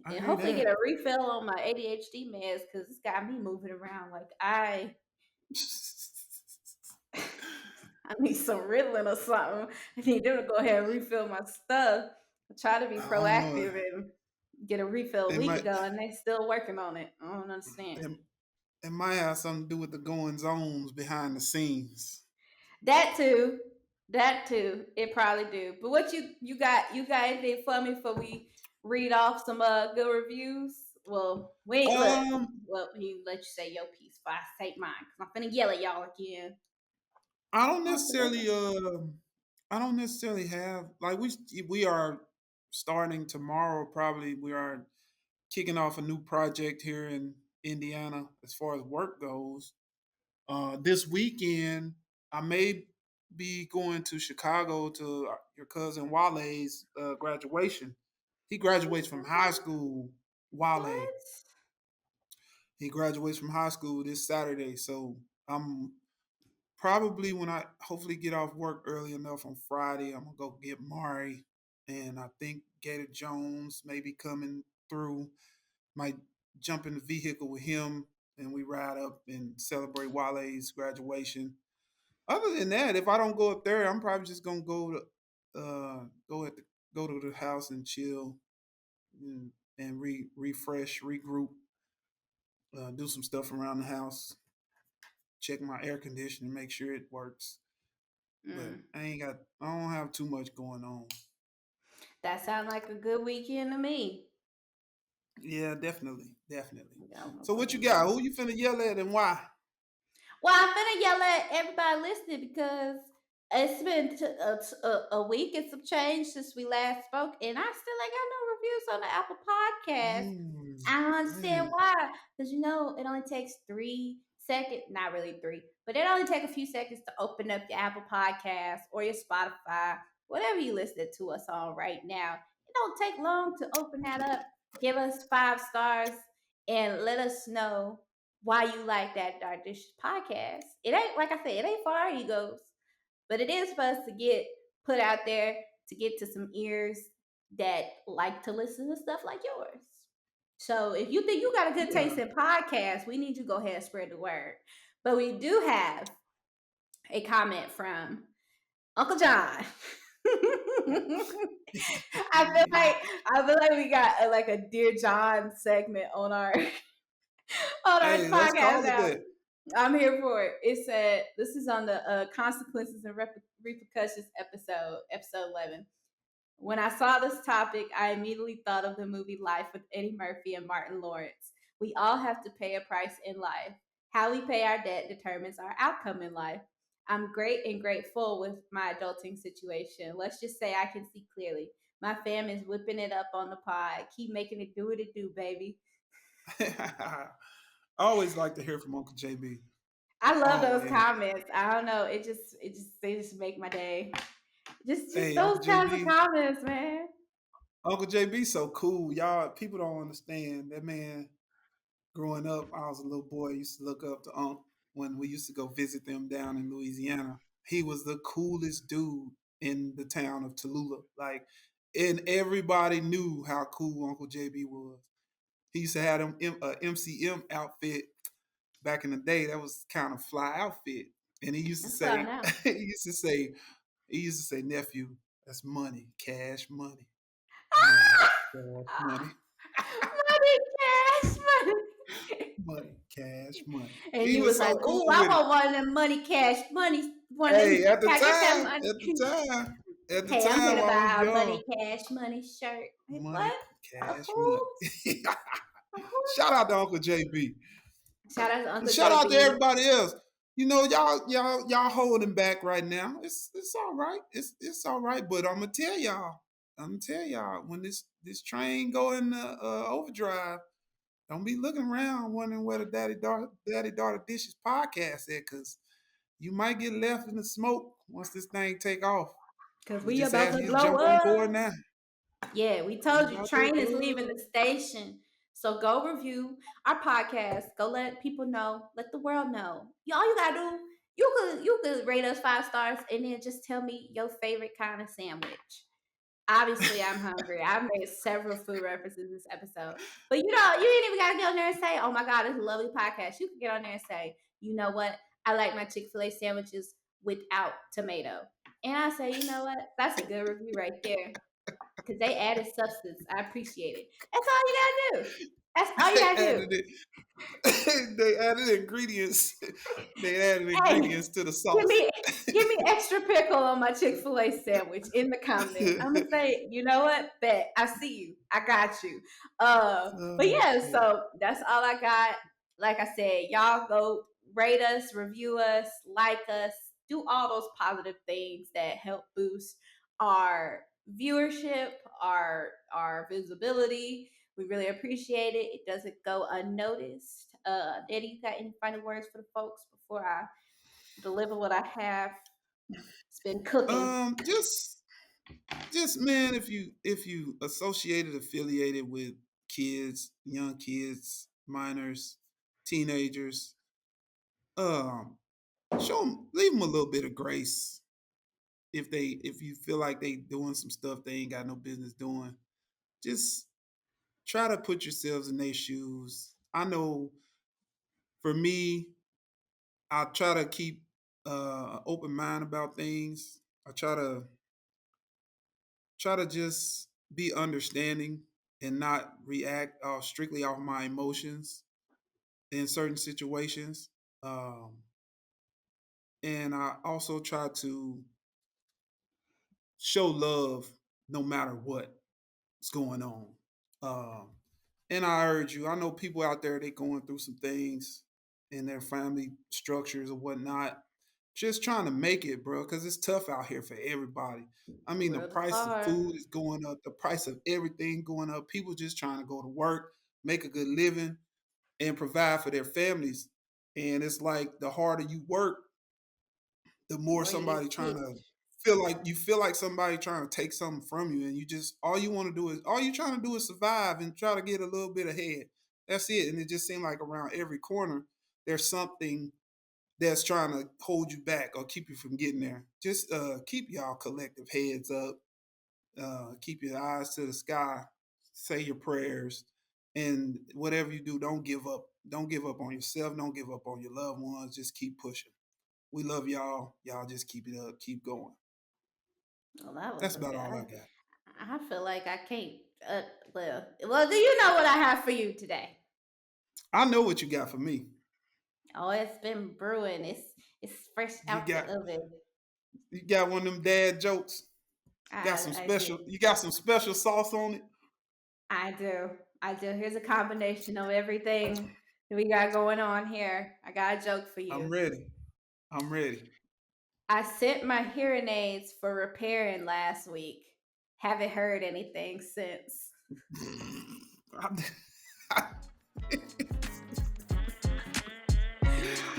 I and hear hopefully get that. a refill on my ADHD meds because it's got me moving around. Like I need some Ritalin or something. I need them to go ahead and refill my stuff. I try to be I don't know. proactive and get a refill a They week might ago, and they still working on it. I don't they, understand. It might have something to do with the goings ons behind the scenes. That too. That too. It probably do. But what you got anything for me before we read off some good reviews? Well, wait, look. Um, Well, you let you say your piece before I say mine, because I'm finna yell at y'all again. I don't On to the necessarily I don't necessarily have like we are starting tomorrow probably we are kicking off a new project here in Indiana as far as work goes. This weekend I may be going to Chicago to your cousin Wale's graduation. He graduates from high school. Wale. what? He graduates from high school this Saturday, so I'm probably when I hopefully get off work early enough on Friday, I'm gonna go get Mari, and I think Gator Jones may be coming through. Might jump in the vehicle with him, and we ride up and celebrate Wale's graduation. Other than that, if I don't go up there, I'm probably just gonna go to the house and chill and refresh, regroup, do some stuff around the house, check my air conditioning, make sure it works. But Mm, I don't have too much going on. that sounds like a good weekend to me. Yeah, definitely, definitely. Yeah, I'm gonna So what you fucking got? yell. Who you finna yell at and why? Well, I'm finna yell at everybody listening because it's been a week and some change since we last spoke, and I still ain't got no reviews on the Apple Podcast. I don't understand Man. why, because it only takes 3 seconds, not really three, but it only takes a few seconds to open up your Apple Podcast or your Spotify, whatever you listen to us on right now. It don't take long to open that up. Give us 5 stars and let us know why you like that Dark Dishes podcast. It ain't, like I said, it ain't for our egos, but it is for us to get put out there to get to some ears that like to listen to stuff like yours. So if you think you got a good Yeah. taste in podcasts, we need you to go ahead and spread the word. But we do have a comment from Uncle John. I feel like I feel like we got like a Dear John segment on our on our Hey, let's podcast call it now. that. I'm here for it. It said this is on the consequences and repercussions episode 11. When I saw this topic, I immediately thought of the movie Life with Eddie Murphy and Martin Lawrence. We all have to pay a price in life. How we pay our debt determines our outcome in life. I'm great and grateful with my adulting situation. Let's just say I can see clearly. My fam is whipping it up on the pod. Keep making it do what it do, baby. I always like to hear from Uncle JB. I love those Always. comments. I don't know. They just make my day. Just Hey, those Uncle kinds of JB. comments, man. Uncle JB so cool. Y'all people don't understand. That man growing up, I was a little boy, I used to look up to Unc when we used to go visit them down in Louisiana. He was the coolest dude in the town of Tallulah. Like, and everybody knew how cool Uncle JB was. He used to have them MCM outfit back in the day. That was kind of fly outfit. And he used to That's all say, now. he used to say, nephew, that's money, cash money, money, cash money, Money, cash, money. money, cash money. And He you was was like, so "Ooh, cool I with it. want one of them money, cash, money, one of them. Hey, at the Can I get that time, money? at the Hey, I'm time gonna I was buy a young. money, cash, money shirt. Hey, Money, what? A cash who? money. A who? Shout out to Uncle JB. Shout out to And Uncle shout out to JB. everybody else. You know, y'all holding back right now. It's all right. It's all right. But I'm gonna tell y'all, when this train go in overdrive, don't be looking around wondering where the daddy daughter dishes podcast at, cause you might get left in the smoke once this thing take off. Cause We we just about ask to you to blow jump on board up. now. Yeah, we We told you about to train is leaving the station. So go review our podcast. Go let people know. Let the world know. All you gotta do, you could rate us 5 stars and then just tell me your favorite kind of sandwich. Obviously, I'm hungry. I've made several food references this episode. But you ain't even gotta get on there and say, oh my God, it's a lovely podcast. You can get on there and say, you know what? I like my Chick-fil-A sandwiches without tomato. And I say, you know what? That's a good review right there because they added substance. I appreciate it. That's all you gotta do. That's all you they gotta do. added it. they added ingredients. They added Hey, ingredients to the give sauce. me give me extra pickle on my Chick-fil-A sandwich in the comment. I'm gonna say, you know what? Bet I see you. I got you. But Oh yeah, shit. so that's all I got. Like I said, y'all go rate us, review us, like us, do all those positive things that help boost our viewership, our visibility. We really appreciate it. It doesn't go unnoticed. Daddy, you got any final words for the folks before I deliver what I have? It's been cooking. Um, just just man, if you associated affiliated with kids, young kids, minors, teenagers, um, show them, leave them a little bit of grace. If you feel like they doing some stuff they ain't got no business doing, just try to put yourselves in their shoes. I know for me, I try to keep an open mind about things. I try to just be understanding and not react strictly off my emotions in certain situations. Um, and I also try to show love no matter what's going on. Um, and I urge you, I know people out there, they going through some things in their family structures or whatnot, just trying to make it, bro, because it's tough out here for everybody. I mean, the World is price of hard. food is going up, the price of everything going up. People just trying to go to work, make a good living, and provide for their families. And it's like the harder you work, the more More you somebody get trying to pinched. feel like somebody trying to take something from you, and you just all you want to do is all you trying to do is survive and try to get a little bit ahead. That's it. And it just seemed like around every corner there's something that's trying to hold you back or keep you from getting there. Just keep y'all collective heads up. Keep your eyes to the sky. Say your prayers, and whatever you do, don't give up. Don't give up on yourself. Don't give up on your loved ones. Just keep pushing. We love y'all. Y'all just keep it up. Keep going. Well, that was That's a about good. all I got. I feel like I can't. Well, do you know what I have for you today? I know what you got for me. Oh, it's been brewing. It's fresh You out the got oven. you got one of them dad jokes. I do. You got some special sauce on it. I do. I do. Here's a combination of everything that we got going on here. I got a joke for I'm you. ready. I'm ready. I sent my hearing aids for repairing last week. Haven't heard anything since.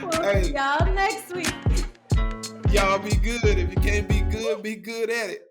We'll see Hey, y'all next week. y'all be good. If you can't be good at it.